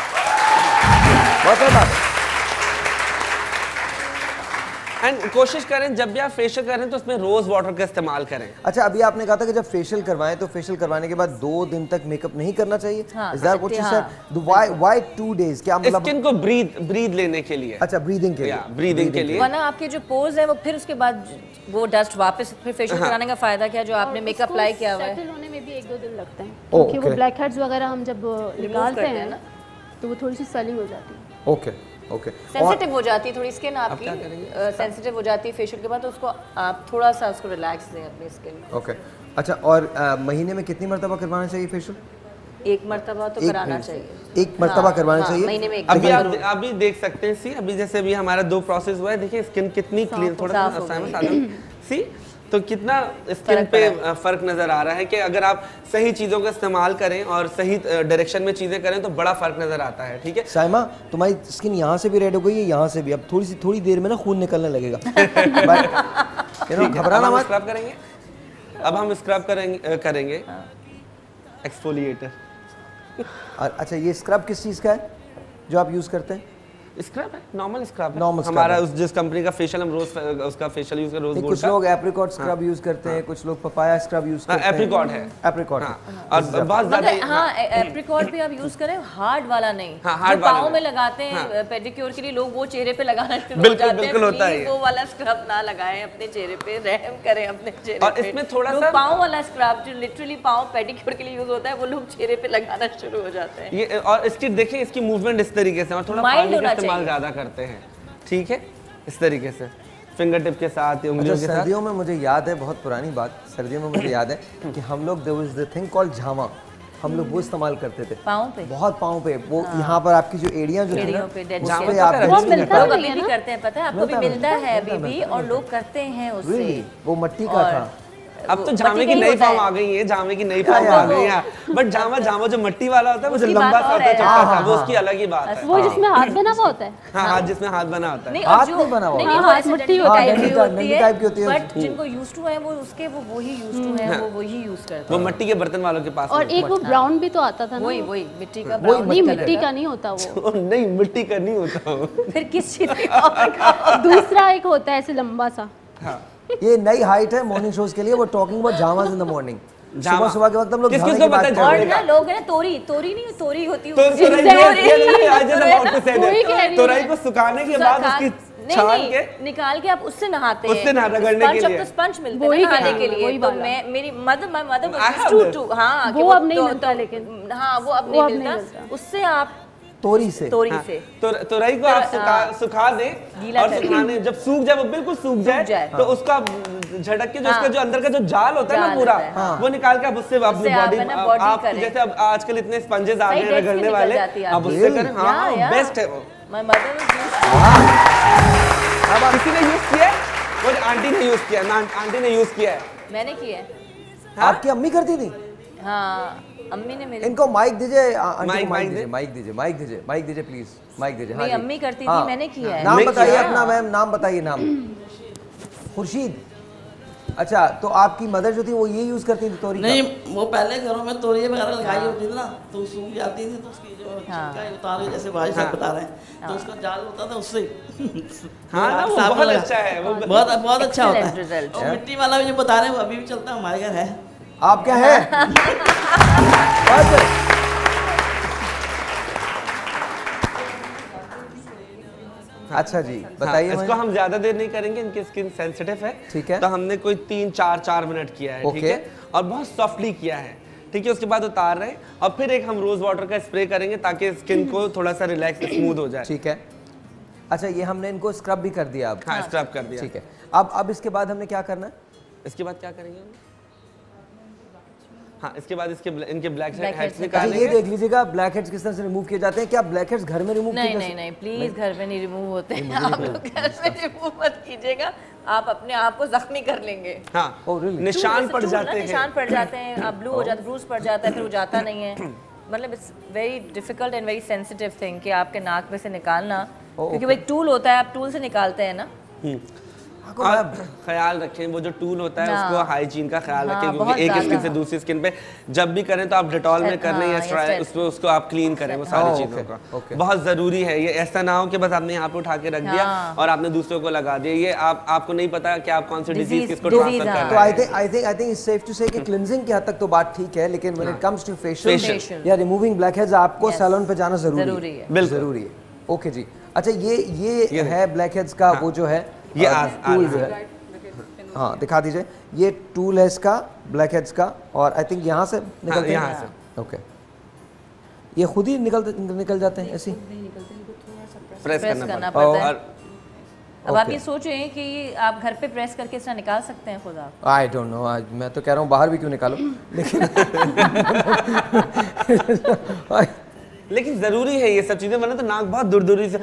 बहुत बात। एंड कोशिश करें जब भी आप फेशियल करें तो उसमें रोज वाटर का इस्तेमाल करें। अच्छा, अभी आपने कहा था कि जब फेशियल करवाएं तो फेशियल करवाने के बाद 2 दिन तक मेकअप नहीं करना चाहिए। Is that what you said? Why 2 days? क्या मतलब? स्किन को ब्रीद लेने के लिए। अच्छा, ब्रीदिंग के लिए। ब्रीदिंग के लिए। वरना आपके जो पोर्स है वो फिर उसके बाद वो डस्ट वापस फिर फेशियल कराने का फायदा क्या, जो आपने मेकअप अप्लाई किया हुआ है। सेटल होने में भी 1-2 दिन लगते हैं, क्योंकि वो ब्लैक हेड्स वगैरह हम जब निकालते हैं ना तो वो थोड़ी सी स्वेलिंग हो जाती है। ओके। सेंसिटिव हो जाती है थोड़ी स्किन आपकी, सेंसिटिव हो जाती है फेशियल के बाद, तो उसको आप थोड़ा सा उसको रिलैक्स दें अपनी स्किन। ओके। अच्छा, और महीने में कितनी मरतबा करवाना चाहिए फेशियल? 1 मरतबा तो कराना चाहिए। 1 मरतबा करवाना चाहिए महीने में 1 अभी आप भी देख सकते हैं, सी अभी जैसे अभी हमारा 2 प्रोसेस हुआ है, देखिए स्किन कितनी क्लीन, थोड़ा सा सी तो कितना स्किन पे फर्क नजर आ रहा है कि अगर आप सही चीजों का इस्तेमाल करें और सही डायरेक्शन में चीजें करें तो बड़ा फर्क नजर आता है, ठीक है। साइमा, तुम्हारी स्किन यहाँ से भी रेड हो गई है, यहाँ से भी, अब थोड़ी देर में ना खून निकलने लगेगा। घबराना मत। स्क्रब करेंगे, अब हम स्क्रब करेंगे एक्सफोलिएटर। अच्छा, ये स्क्रब किस चीज का है जो आप यूज करते हैं? स्क्रब है, नॉर्मल स्क्रब है हमारा, जिस कंपनी का फेशियल हम रोज उसका फेशियल यूज करते हैं, रोज गोल्ड। कुछ लोग एप्रिकॉट स्क्रब यूज करते हैं, कुछ लोग पपाया स्क्रब यूज करते हैं। एप्रिकॉट है, एप्रिकॉट और बहुत ज्यादा। हाँ, एप्रिकॉट भी आप यूज करें, हार्ड वाला नहीं। जो पाँव में लगाते हैं पेडिक्योर के लिए लोग, वो चेहरे पे लगाना शुरू हो जाते हैं। बिल्कुल होता है, वो वाला स्क्रब ना लगाएं अपने चेहरे पे, रहम करें अपने चेहरे पे। और इसमें थोड़ा सा पाँव वाला स्क्रब जो लिटरली पाँव पेडिक्योर के लिए यूज होता है, वो लोग चेहरे पे लगाना शुरू हो जाते हैं। ये और इसकी देखिए इसकी मूवमेंट इस तरीके से, और थोड़ा पानी का इस्तेमाल ज्यादा करते हैं, ठीक है, इस तरीके से फिंगर टिप के साथ, उंगलियों के साथ। सर्दियों में मुझे याद है, बहुत पुरानी बात, सर्दियों में मुझे याद है कि हम लोग there was the thing called झामा, हम लोग वो इस्तेमाल करते थे पाँव पे, बहुत पाँव पे, वो यहाँ पर आपकी जो एड़ियाँ जो है ना, उस पे आप अभी भी करते हैं, पता है आपको भी मिलता है अभी भी, और लोग करते हैं उससे। वो मट्टी का था, अब तो जामे की नई फॉर्म आ गई है, जामे की नई फॉर्म आ गई है, बट जामा जो मट्टी वाला होता है वो जो लंबा सा होता है, चौड़ा सा, वो उसकी अलग ही बात है। वो जिसमें हाथ बना हुआ होता है। हाँ, हाथ जिसमें हाथ बना होता है। हाथ नहीं बना हुआ, नहीं, हाथ मट्टी टाइप की होती है, बट जिनको यूज्ड टू है वो उसके वो वही यूज्ड टू है, वो वही यूज करते हैं। वो मिट्टी के बर्तन वालों के पास। और एक वो ब्राउन भी तो आता था ना, वही मिट्टी का। नहीं, मिट्टी का नहीं होता वो। नहीं, मिट्टी का नहीं होता वो। फिर किस चीज का? दूसरा एक होता है ऐसे लंबा सा। ये नई हाइट है मॉर्निंग शोज के लिए, वो टॉकिंग अबाउट जामास इन द मॉर्निंग। सुबह के वक्त हम लोग किसको पता है? और ना लोग है तोरी नहीं, तोरी होती है। तोरई को सुखाने के बाद उसकी छान के निकाल के आप उससे नहाते हैं, उससे रगड़ने के लिए स्पंज मिलते हैं नहाने के लिए। तो मैं मेरी मदर टू हाँ वो अब नहीं मिलता, लेकिन हाँ वो अब नहीं मिलता। उससे आप तोरी से तोरई को आप सुखा दें और सुखाने जब सूख जाए, वो बिल्कुल सूख जाए तो उसका झटक के जो उसका जो अंदर का जो जाल होता है ना पूरा, वो निकाल के आप उससे अपनी बॉडी, आप जैसे अब आजकल इतने स्पंजेस आ गए रगड़ने वाले, आप उससे करें। हाँ, बेस्ट है वो। किसी ने यूज किया है? वो आंटी ने यूज किया है, आंटी ने यूज किया है। मैंने किया है। आपकी अम्मी करती थी? हाँ, अम्मी ने मेरी। इनको माइक दीजिए, माइक दीजिए प्लीज, माइक दीजिए। मेरी अम्मी करती थी, मैंने किया है। नाम बताइए अपना मैम, नाम बताइए। नाम खुर्शीद। अच्छा, तो आपकी मदर जो थी वो ये यूज करती थी तोरी? नहीं, वो पहले घरों में तोरी वगैरह लगाई होती थी ना, तो सूख जाती थी, तो उसकी जो छिलका उतार, जैसे भाई साहब बता रहे हैं, तो उसका जाल होता था उससे। हाँ ना, वो बहुत अच्छा है, वो बहुत अच्छा होता है। और मिट्टी वाला भी जो बता रहे हैं वो अभी भी चलता है, हमारे घर है। आप क्या है? अच्छा जी, बताइए। इसको हम ज्यादा देर नहीं करेंगे, इनकी स्किन सेंसिटिव है, ठीक है। तो हमने कोई 3-4 मिनट किया है, ठीक है, और बहुत सॉफ्टली किया है, ठीक है। उसके बाद उतार रहे हैं और फिर एक हम रोज वाटर का स्प्रे करेंगे ताकि स्किन को थोड़ा सा रिलैक्स स्मूथ हो जाए, ठीक है। अच्छा, ये हमने इनको स्क्रब भी कर दिया अब? हाँ, स्क्रब कर दिया, ठीक है। अब इसके बाद हमने क्या करना है? इसके बाद क्या करेंगे हम? हाँ, इसके बाद इनके ब्लैक हेड्स निकालेंगे। ये देख लीजिएगा ब्लैक हेड्स किस तरह से रिमूव किए जाते हैं। क्या ब्लैक हेड्स घर में रिमूव किए जाते हैं? नहीं, प्लीज घर में नहीं रिमूव होते हैं। आप लोग घर में रिमूव मत कीजिएगा, आप अपने आप को जख्मी कर लेंगे। हाँ, निशान पड़ जाते हैं, आप ब्लू हो जाते, ब्रूस पड़ जाता है, फिर वो जाता नहीं है। मतलब it's very difficult and very sensitive thing कि आपके नाक में से निकालना, क्योंकि वो एक टूल होता है, आप टूल से निकालते हैं ना। आप ख्याल रखें, वो जो टूल होता है उसको हाइजीन का ख्याल रखें, क्योंकि एक स्किन से दूसरी स्किन पे जब भी करें तो आप डेटॉल में कर लें या उसको आप क्लीन करें, वो सारी चीज़ों का बहुत ज़रूरी है। ये ऐसा ना हो कि बस आपने यहाँ पे उठा के रख दिया और आपने दूसरों को लगा दिया, ये आपको नहीं पता कि आप कौन सी डिजीज किसको ट्रांसफर कर रहे हैं। तो I think it's safe to say कि क्लिंजिंग की हद तक तो बात ठीक है, लेकिन when it comes to facial या रिमूविंग ब्लैक हेड्स आपको सैलून पे जाना जरूरी है, जरूरी है। ओके जी। अच्छा, ये है ब्लैक हेड्स का वो जो है ये टूल जो है, हाँ दिखा दीजिए। ये टूल है इसका ब्लैक हेड्स का, और आई थिंक यहाँ से निकलते हैं। यहाँ से ओके, ये खुद ही निकल जाते हैं ऐसे प्रेस करना पड़ता है। अब आप ये सोचें कि आप घर पे प्रेस करके इसका निकाल सकते हैं खुद आप? आई डोंट नो, आज मैं तो कह रहा हूँ बाहर भी क्यों निकालो, लेकिन जरूरी है ये सब चीजें, वरना तो नाक बहुत दूर से,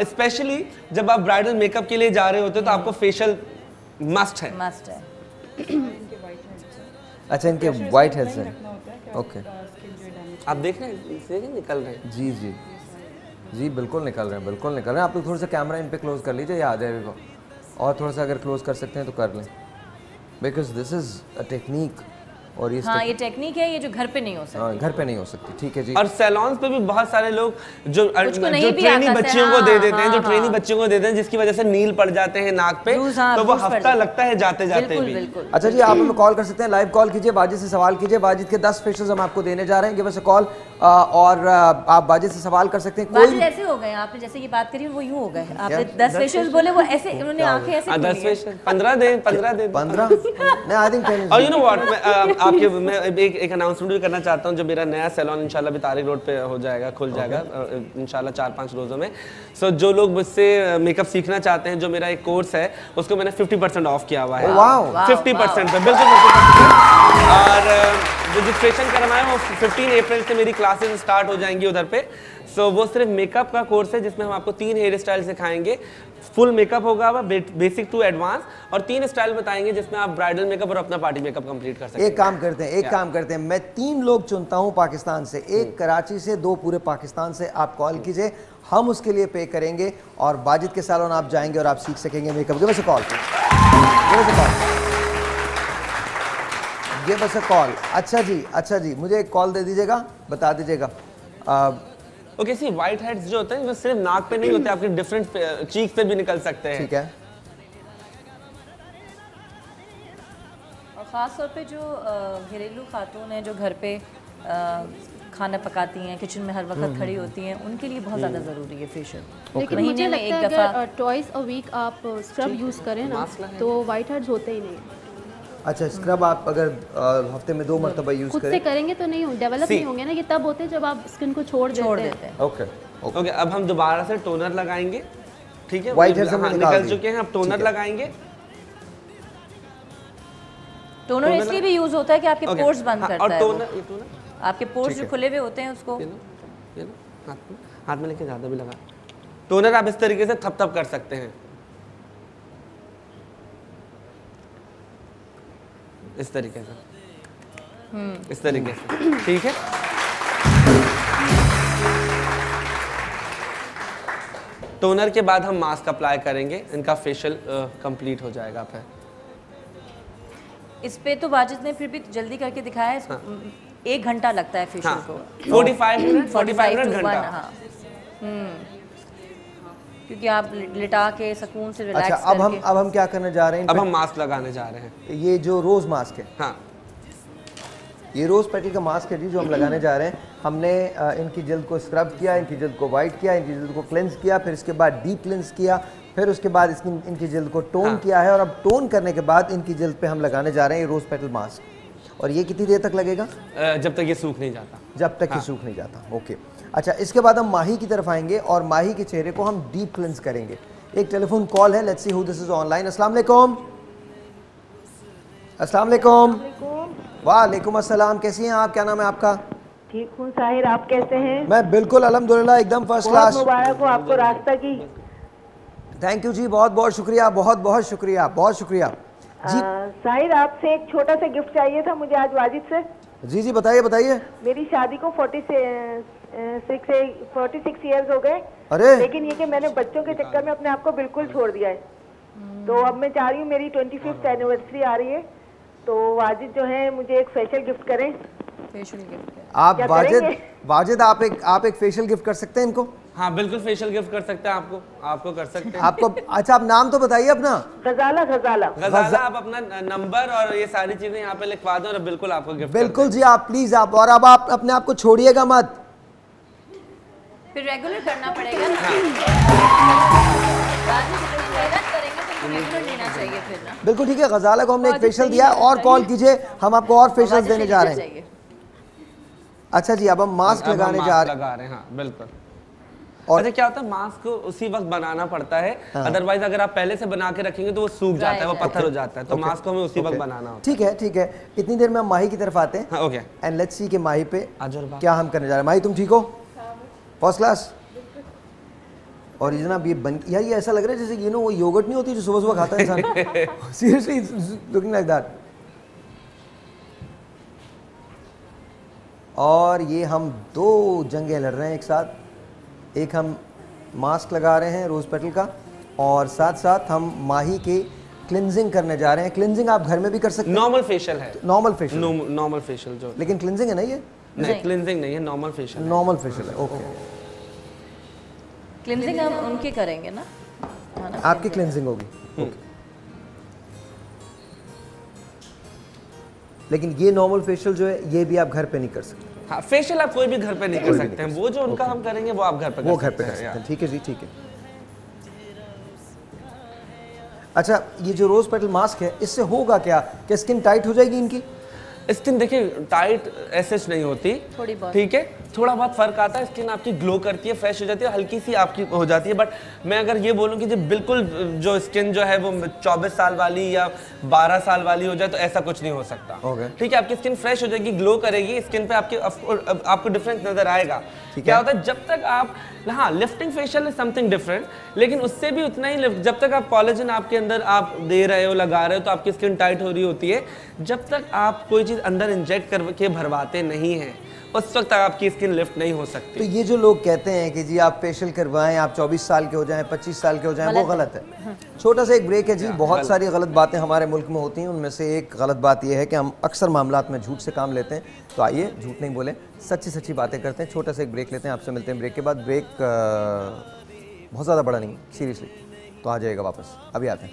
स्पेशली जब आप ब्राइडल मेकअप के लिए जा रहे होते हो तो आपको फेशियल मस्ट है। अच्छा, इनके व्हाइट हेड्स हैं। ओके, आप देख रहे हैं निकल रहे हैं? जी बिल्कुल निकल रहे हैं, आप लोग थोड़ा सा कैमरा इन पे क्लोज कर लीजिए या आ जाएगा, और थोड़ा सा अगर क्लोज कर सकते हैं तो कर लें, because this is a technique. और ये टेक्निक है, ये जो घर पे नहीं हो सकती। घर पे नहीं हो सकती, ठीक है जी। और सैलून्स पे भी बहुत सारे लोग जो ट्रेनी बच्चियों को दे देते हैं, ट्रेनी बच्चियों को देते हैं, जिसकी वजह से नील पड़ जाते हैं नाक पे, तो वो हफ्ता लगता है जाते जाते भी। अच्छा जी, आप हमें कॉल कर सकते हैं, लाइव कॉल कीजिए, बाजिद से सवाल कीजिए। बाजिद के 10 फेशियल्स हम आपको देने जा रहे हैं, गिव अस अ कॉल, और आप बाजिद से सवाल कर सकते हैं। कोई ऐसे हो गए, आपने जैसे ये बात करी वो यूं हो गए, आपने 10 फेशियल्स बोले, वो ऐसे उन्होंने आंखें ऐसे 10 फेशियल 15 दे 15 नहीं, आई थिंक 10। और यू नो व्हाट, मैं एक अनाउंसमेंट भी करना चाहता हूं, जो मेरा नया सैलून इंशाल्लाह भी तारिक रोड पे हो जाएगा, खुल जाएगा इंशाल्लाह 4-5 रोज़ों में। सो जो लोग मुझसे मेकअप सीखना चाहते हैं, जो मेरा एक कोर्स है उसको मैंने 50% ऑफ किया हुआ है। 50% पे, बिल्कुल 50%। और रजिस्ट्रेशन करवाएं, वो 15 अप्रैल से मेरी क्लासेस स्टार्ट हो जाएंगी उधर पे। सो वो सिर्फ मेकअप का कोर्स है जिसमें हम आपको 3 हेयर स्टाइल सिखाएंगे। फुल मेकअप होगा बेसिक टू एडवांस, और 3 स्टाइल बताएंगे जिसमें आप ब्राइडल मेकअप और अपना पार्टी मेकअप कंप्लीट कर सकते हैं। एक काम करते हैं, मैं 3 लोग चुनता हूं पाकिस्तान से, 1 कराची से, 2 पूरे पाकिस्तान से। आप कॉल कीजिए, हम उसके लिए पे करेंगे और बाजिद के सालोन आप जाएंगे और आप सीख सकेंगे makeup. Give us a call, give us a call. अच्छा जी, मुझे एक कॉल दे दीजिएगा, बता दीजिएगा। ओके, सी व्हाइट हेड्स जो होते हैं वो सिर्फ नाक पे नहीं होते, आपके डिफरेंट चीक्स पे भी निकल सकते हैं। ठीक है। और ख़ास तौर पे जो घरेलू खातून हैं जो घर पे खाना पकाती हैं, किचन में हर वक्त खड़ी होती हैं, उनके लिए बहुत ज़्यादा ज़रूरी है फेशियल। लेकिन मुझे लगता है अगर ट्वाइस अ वीक आप स्क्रब यूज़ करें ना तो वाइट हेड्स होते ही नहीं। अच्छा, स्क्रब आप अगर हफ्ते में 2 मरतबा यूज खुद से करेंगे तो नहीं डेवलप नहीं होंगे ना, ये तब होते हैं जब आप स्किन को छोड़ देते हैं। ओके, अब हम दोबारा से टोनर लगाएंगे। ठीक है, व्हाइट हेड्स हम निकल चुके हैं, अब टोनर लगाएंगे। टोनर इसलिए भी यूज होता है कि आपके पोर्स बंद करता है। टोनर आपके पोर्स जो खुले हुए होते हैं उसको हाथ में लेके ज्यादा भी लगा। टोनर आप इस तरीके से थप कर सकते हैं, इस तरीके से, इस तरीके से। ठीक है, टोनर के बाद हम मास्क अप्लाई करेंगे, इनका फेशियल कंप्लीट हो जाएगा। फिर इस पे तो वाजिद ने फिर भी जल्दी करके दिखाया है। 1 घंटा लगता है फेशियल को, 45 मिनट घंटा। हाँ, क्योंकि आप लिटा के सुकून से रिलैक्स करके। अब हम क्या करने जा रहे हैं? अब हम मास्क लगाने जा रहे हैं। ये जो रोज मास्क है, हाँ, ये रोज पेटल का मास्क है जी, जो हम लगाने जा रहे हैं। हमने इनकी जल्द को स्क्रब किया, इनकी जल्द को वाइट किया, इनकी जल्द को क्लेंस किया, फिर इसके बाद डीप क्लेंस किया, फिर उसके बाद इनकी जल्द को टोन किया है, और अब टोन करने के बाद इनकी जल्द पे हम लगाने जा रहे हैं ये रोज पेटल मास्क। और ये कितनी देर तक लगेगा? जब तक ये सूख नहीं जाता। जब तक ये सूख नहीं जाता। ओके, अच्छा, इसके बाद हम माही की तरफ आएंगे और माही के चेहरे को हम डीप क्लेंस करेंगे। एक टेलीफोन कॉल है, let's see who this is online. अस्सलाम वालेकुम। अस्सलाम वालेकुम। वालेकुम अस्सलाम, कैसी हैं आप? क्या नाम है आपका? ठीक हूँ साहिर, आप कैसे हैं? मैं बिल्कुल अल्हम्दुलिल्लाह एकदम फर्स्ट क्लास। मुबारक हो आपको रास्ता की। थैंक यू जी, बहुत बहुत शुक्रिया, बहुत शुक्रिया, बहुत शुक्रिया जी। साहिर, आपसे एक छोटा सा गिफ्ट चाहिए था मुझे आज वाजिद से। जी बताइए। मेरी शादी को 46 ईयर्स हो गए। अरे, लेकिन ये कि मैंने बच्चों के चक्कर में अपने आप को बिल्कुल छोड़ दिया है। तो अब मैं चाह रही हूँ, मेरी 25th एनिवर्सरी आ रही है, तो वाजिद जो है मुझे एक फेशियल गिफ्ट करें। फेशियल गिफ्ट आप वाजिद आप एक फेशियल गिफ्ट कर सकते हैं इनको? हाँ बिल्कुल, फेशियल गिफ्ट कर सकते हैं आपको कर सकते हैं। आपको अच्छा, आप नाम तो बताइए अपना। गजाला। आप अपना नंबर और ये सारी चीजें यहाँ पे लिखवा दें और बिल्कुल आपको गिफ्ट। बिल्कुल जी, आप प्लीज आप, और अब आप अपने आप को छोड़िएगा मत, फिर रेगुलर करना पड़ेगा ना। बिल्कुल ठीक है। गजाला को हमने एक फेशियल दिया और कॉल कीजिए, हम आपको और फेशियल देने जा रहे हैं। अच्छा जी, अब हम मास्क लगाने जा रहे हैं। हाँ बिल्कुल। और अच्छा, क्या होता है, मास्क को उसी वक्त बनाना पड़ता है, अदरवाइज अगर आप पहले से बना के रखेंगे तो वो सूख जाता है, वो पत्थर हो जाता है। तो मास्क को हमें उसी वक्त बनाना होता है। ठीक है, इतनी देर में हम माही की तरफ आते हैं। ओके, एंड लेट्स सी कि माही पे क्या हम करने जा रहे हैं। माही, तुम ठीक हो? First class. और ये जनाब, यार ये ऐसा लग रहा है जैसे वो योगर्ट नहीं होती जो सुबह सुबह खाता है इंसान। Seriously looking like that. और ये हम 2 जंगें लड़ रहे हैं एक साथ। एक हम मास्क लगा रहे हैं रोज पेटल का, और साथ साथ हम माही के क्लिनजिंग करने जा रहे हैं। क्लिनजिंग आप घर में भी कर सकते हैं। नॉर्मल फेशियल है। नॉर्मल फेशियल जो, लेकिन क्लिनजिंग है ना ये? नहीं, क्लिनजिंग नहीं है, नॉर्मल फेशियल है। ओके, क्लिनजिंग हम उनके करेंगे ना, आपकी क्लिनजिंग होगी। लेकिन ये नॉर्मल फेशियल जो है ये भी आप घर पे नहीं कर सकते। हाँ, फेशियल आप कोई भी घर पे नहीं कर सकते हैं। वो जो उनका हम करेंगे वो आप घर पे कर सकते हैं। ठीक है जी, ठीक है। अच्छा, ये जो रोज पेटल मास्क है, इससे होगा क्या? स्किन टाइट हो जाएगी इनकी? स्किन देखिए टाइट ऐसे नहीं होती, थोड़ी बहुत, ठीक है, थोड़ा बहुत फर्क आता है। स्किन आपकी ग्लो करती है, फ्रेश हो जाती है, हल्की सी आपकी हो जाती है। बट मैं अगर ये बोलूँ कि बिल्कुल जो स्किन जो है वो 24 साल वाली या 12 साल वाली हो जाए तो ऐसा कुछ नहीं हो सकता। ठीक है, आपकी स्किन फ्रेश हो जाएगी, ग्लो करेगी, स्किन पे आपको डिफरेंस नजर आएगा। क्या होता है, जब तक आप, हाँ lifting facial is something different, लेकिन उससे भी उतना ही जब तक आप कोलेजन आपके अंदर आप दे रहे हो, लगा रहे हो, तो आपकी स्किन टाइट हो रही होती है। जब तक आप कोई चीज़ अंदर इंजेक्ट करके भरवाते नहीं हैं, उस वक्त तक आपकी स्किन लिफ्ट नहीं हो सकती। तो ये जो लोग कहते हैं कि जी आप फेशियल करवाएं, आप 24 साल के हो जाएं, 25 साल के हो जाएं, वो गलत है। छोटा सा एक ब्रेक है जी। बहुत सारी गलत बातें हमारे मुल्क में होती हैं, उनमें से एक गलत बात यह है कि हम अक्सर मामलात में झूठ से काम लेते हैं। तो आइए झूठ नहीं बोलें, सच्ची सच्ची बातें करते हैं। छोटा सा एक ब्रेक लेते हैं, आपसे मिलते हैं ब्रेक के बाद। ब्रेक बहुत ज़्यादा बड़ा नहीं, सीरियसली, तो आ जाएगा वापस, अभी आते हैं।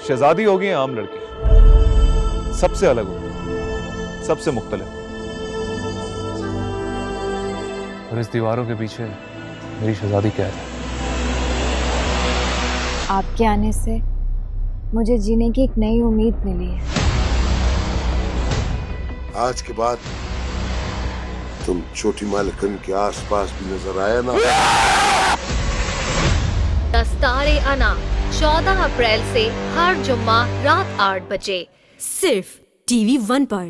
शहजादी होगी आम लड़की, सबसे अलग होगी, सबसे मुख्तलिफ। और इस दीवारों के पीछे मेरी शहजादी क्या है? आपके आने से मुझे जीने की एक नई उम्मीद मिली है। आज के बाद तुम छोटी मालकिन के आसपास भी नजर आया ना। दस्तारे अना 14 अप्रैल से हर जुम्मा रात 8 बजे सिर्फ TV1 पर।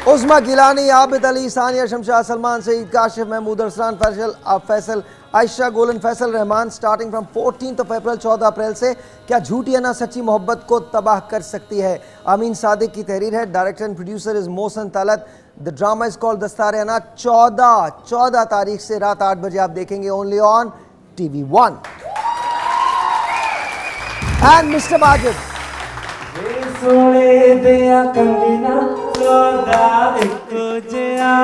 उस्मा गिलानी, आबिद अली, सानिया शमशाद, सलमान सईद, काशिफ महमूद, अरसलान फैसल, आयशा गोलन, फैसल रहमान। स्टार्टिंग फ्रॉम 14 अप्रैल, 14 अप्रैल से क्या झूठी अना सच्ची मोहब्बत को तबाह कर सकती है। अमीन सादिक की तहरीर है, director and producer is Mohsin Talat. The drama is called Dastare Ana. 14 तारीख से रात 8 बजे आप देखेंगे, only on TV1। And mister Majid, सोने दिया कंगना सौदा इको जिया,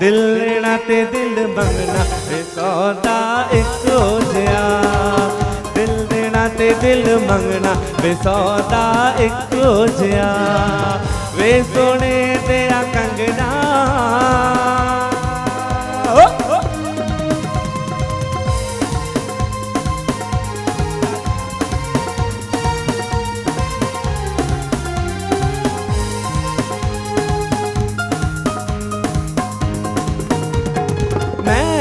दिल लेना ते दिल मंगना वे सौदा इको जिया, दिल देना ते दिल मंगना वे सौदा इको जिया, वे सोने दिया कंगना।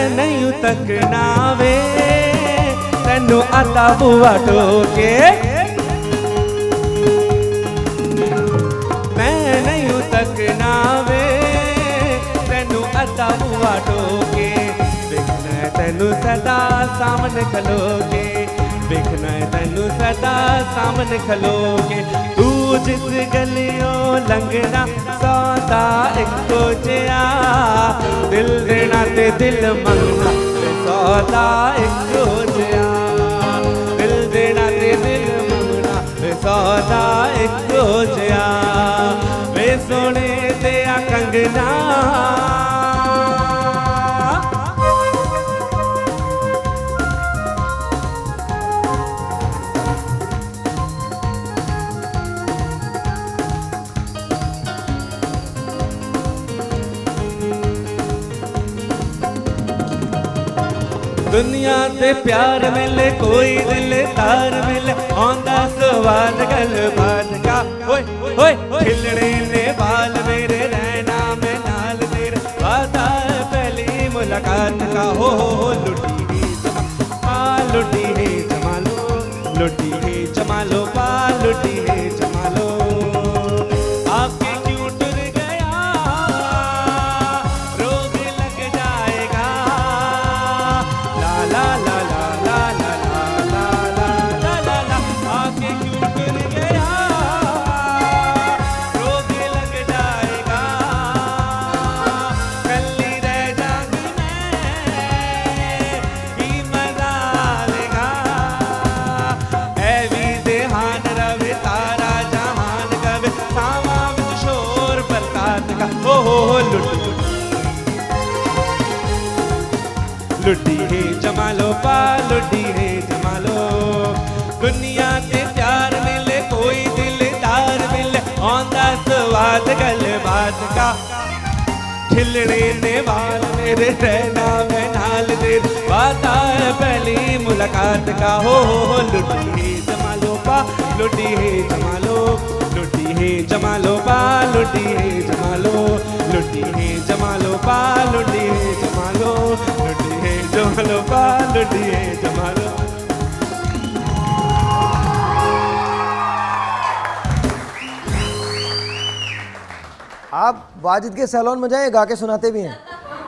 नहीं तकना वे तेनू आता बुआ टोके, मैं नहीं तकना वे तेनू आता बुआ टोके, देखना तेनू सदा सामने खलोगे, देखना तेनू सदा सामने खलोगे। तू जिस गलियों लंघना सौदा इको जिया, दिल देना ते दिल मंगना वे सौदा इको जिया, दिल देना ते दिल मंगना वे सौदा इको जिया, वे सोने दिया कंगना। दुनिया ते प्यार मिले, कोई दिल तार मिले, आंदा स्वाद गल बात का। ओए ओए खिलने ने बाल मेरे, रहना में नाल तेरे, वादा पहली मुलाकात का। हो लुटी ही जमा लुटी ही जमालो, लुटी ही जमालो पा लुटी ही जमालो। आपके क्यों टुर गया रोग लग जाएगा, ला ला ला ला ला ला ला ला ला ला। आपके क्यों टुर गया रोग लग जाएगा, कल्ली रह जाऊंगी मैं हो लुटी है जमालो पा लुटी है जमालो दुनिया के प्यार मिले कोई दिलदार मिले औंधा स्वाद गल बात का खिलने ने वाल मेरे रहना में नाल दे बात है पहली मुलाकात का हो लुटी है जमालो पा लुटी है जमालो लुटी है जमालो पा लुटी है जमालो लुटी है जमालो पा लुटी है जमालो लुटी है जमालो पा लुटी है जमालो। आप वाजिद के सैलून में जाएं, गा के सुनाते भी हैं।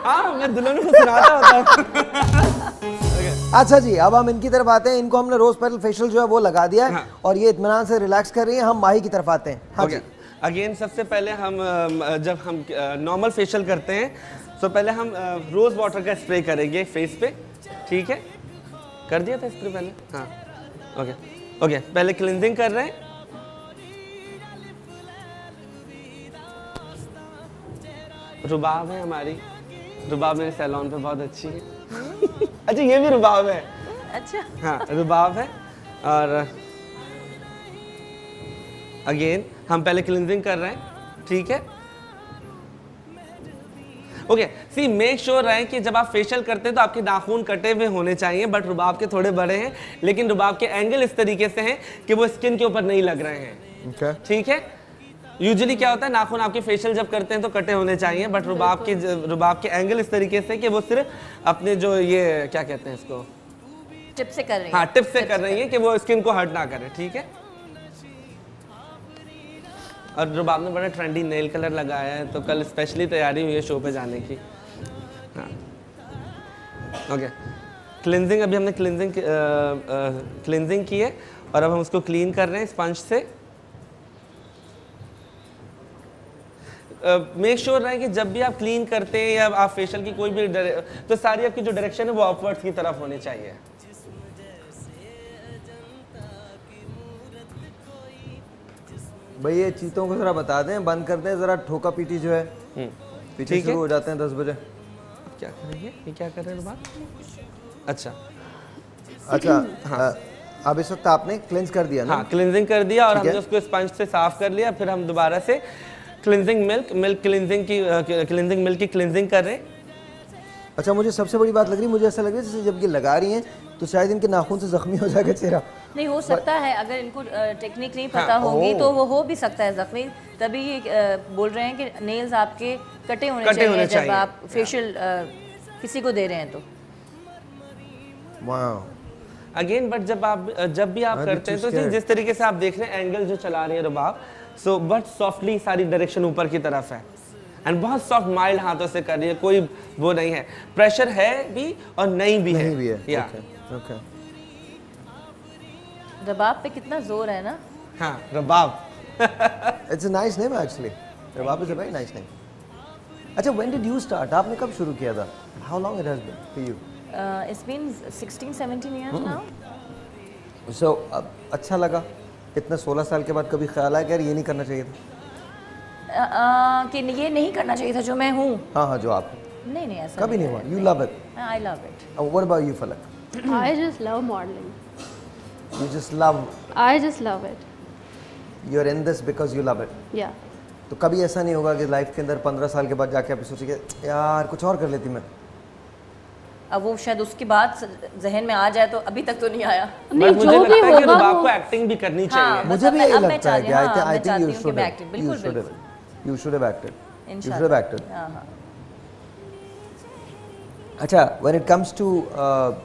हाँ, मैं दुल्हन को सुनाता होता हूँ। अच्छा जी, अब हम इनकी तरफ आते हैं। इनको हमने रोज पेटल फेशियल जो है वो लगा दिया है। हाँ। और ये इत्मीनान से रिलैक्स कर रही है। हम माही की तरफ आते हैं। हाँ जी। अगेन सबसे पहले हम जब हम नॉर्मल फेशियल करते हैं तो पहले हम रोज वाटर का स्प्रे करेंगे फेस पे, ठीक है? कर दिया था स्प्रे पहले? हाँ, ओके। पहले क्लींजिंग कर रहे हैं। रुबाब है हमारी, रुबाब मेरे सैलून पे बहुत अच्छी है। अच्छा, ये भी रुबाब है। अच्छा, हाँ, रुबाब है। और अगेन हम पहले क्लींजिंग कर रहे हैं, ठीक है? ओके, सी मेक श्योर रहे कि जब आप फेशियल करते हैं तो आपके नाखून कटे हुए होने चाहिए, बट रुबाब के थोड़े बड़े हैं, लेकिन रुबाब के एंगल इस तरीके से हैं कि वो स्किन के ऊपर नहीं लग रहे हैं, ठीक है? यूजुअली क्या होता है, नाखून आपके फेशियल जब करते हैं तो कटे होने चाहिए, बट रुबाब के एंगल इस तरीके से कि वो सिर्फ अपने जो ये क्या कहते हैं इसको, टिप से कर रही है। हाँ, टिप से कर रही है कि वो स्किन को हर्ट ना करे, ठीक है? और रुबाब ने बड़ा ट्रेंडी नेल कलर लगाया है, तो कल स्पेशली तैयारी हुई है शो पे जाने की। हाँ, ओके। क्लिनजिंग, अभी हमने क्लिनजिंग की है और अब हम उसको क्लीन कर रहे हैं स्पंज से। मेक श्योर रहे कि जब भी आप क्लीन करते हैं या आप फेशियल की कोई भी तो सारी आपकी जो डायरेक्शन है वो अपवर्ड्स की तरफ होनी चाहिए। भाई ये चीतों को जरा बता दें, बंद कर दें जरा, ठोका पीटी जो है पीछे शुरू हो जाते हैं 10 बजे। क्या करेंगे, ये क्या कर रहे हैं बात? अच्छा, हाँ। अब इस वक्त आपने क्लेंस कर दिया ना? हाँ, क्लिनजिंग कर दिया और हमने उसको स्पंज से साफ कर लिया। फिर हम दोबारा से क्लिनजिंग मिल्क क्लिनजिंग की क्लिनजिंग कर रहे हैं। अच्छा, मुझे सबसे बड़ी बात लग रही, मुझे ऐसा लग रहा है जैसे जब ये लगा रही हैं तो शायद इनके नाखून से जख्मी हो जाएगा चेहरा। नहीं, हो सकता है, अगर इनको टेक्निक नहीं पता होगी तो वो हो भी सकता है जख्मी। तभी ये बोल रहे हैं कि नेल्स आपके कटे होने चाहिए जब आप फेशियल किसी को दे रहे हैं तो। अगेन, बट जब भी आप करते हैं तो जिस तरीके से आप देख रहे हैं एंगल जो चला रही है रुबाब, सो बट सॉफ्टली सारी डायरेक्शन ऊपर की तरफ है एंड बहुत सॉफ्ट माइल्ड हाथों से कर रही है, कोई वो नहीं है, प्रेशर है भी और नहीं भी है। या रबाब पे कितना जोर है ना? हाँ, Rabab. It's a nice name actually, Rabab is a very nice name. अच्छा, व्हेन डिड यू स्टार्ट? आपने कब शुरू किया था? How long it has been for you? It's been 16-17 years now. So अच्छा लगा इतना 16 साल के बाद कभी ख्याल आया कि यार ये नहीं करना चाहिए था? कि ये नहीं करना चाहिए था जो मैं हूँ? हाँ, जो आप नहीं ऐसा कभी नहीं हुआ। You love it? I love it. What about you फलक? I just love modeling. You just love? I just love it. You're in this because you love it? Yeah. तो कभी ऐसा नहीं होगा कि लाइफ के अंदर 15 साल के बाद जाके आप सोचेंगे यार कुछ और कर लेती मैं? अब वो शायद उसकी बात जहन में आ जाए, तो अभी तक तो नहीं आया। नहीं, जो भी होगा रुबाब को एक्टिंग भी करनी चाहिए। मुझे भी यही लगता है कि आई think you should have acted. अच्छा, when it comes to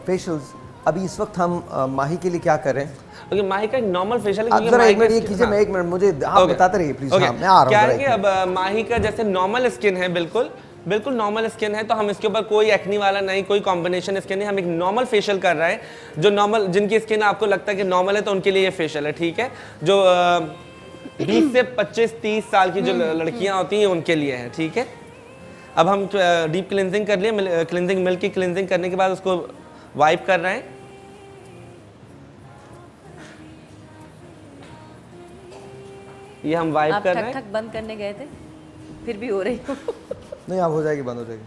facials, अभी इस वक्त हम माही के लिए क्या कर रहे हैं? ओके, माही का एक नॉर्मल फेशियल है। आप जरा एक मिनट ये कीजिए, मैं एक मिनट मुझे आप बताते रहिए प्लीज। मैं आ रहा हूं। क्या है कि अब माही का जैसे नॉर्मल स्किन है, बिल्कुल नॉर्मल स्किन है, तो हम इसके ऊपर कोई एक्नी वाला नहीं, कोई कॉम्बिनेशन स्किन नहीं, हम एक नॉर्मल फेशियल कर रहे हैं। जो नॉर्मल, जिनकी स्किन आपको लगता है कि नॉर्मल है तो उनके लिए ये फेशियल है, ठीक है? जो 20 से 25-30 साल की जो लड़कियां होती हैं उनके लिए है, ठीक है? अब हम डीप क्लिनजिंग कर लिए, क्लिनजिंग मिल्क की क्लिनजिंग करने के बाद उसको वाइप कर रहे हैं। ये हम वाइप कर रहे हैं। ठक बंद करने गए थे? फिर भी हो रही हूँ। नहीं आप हो जाएगी, बंद हो जाएगी,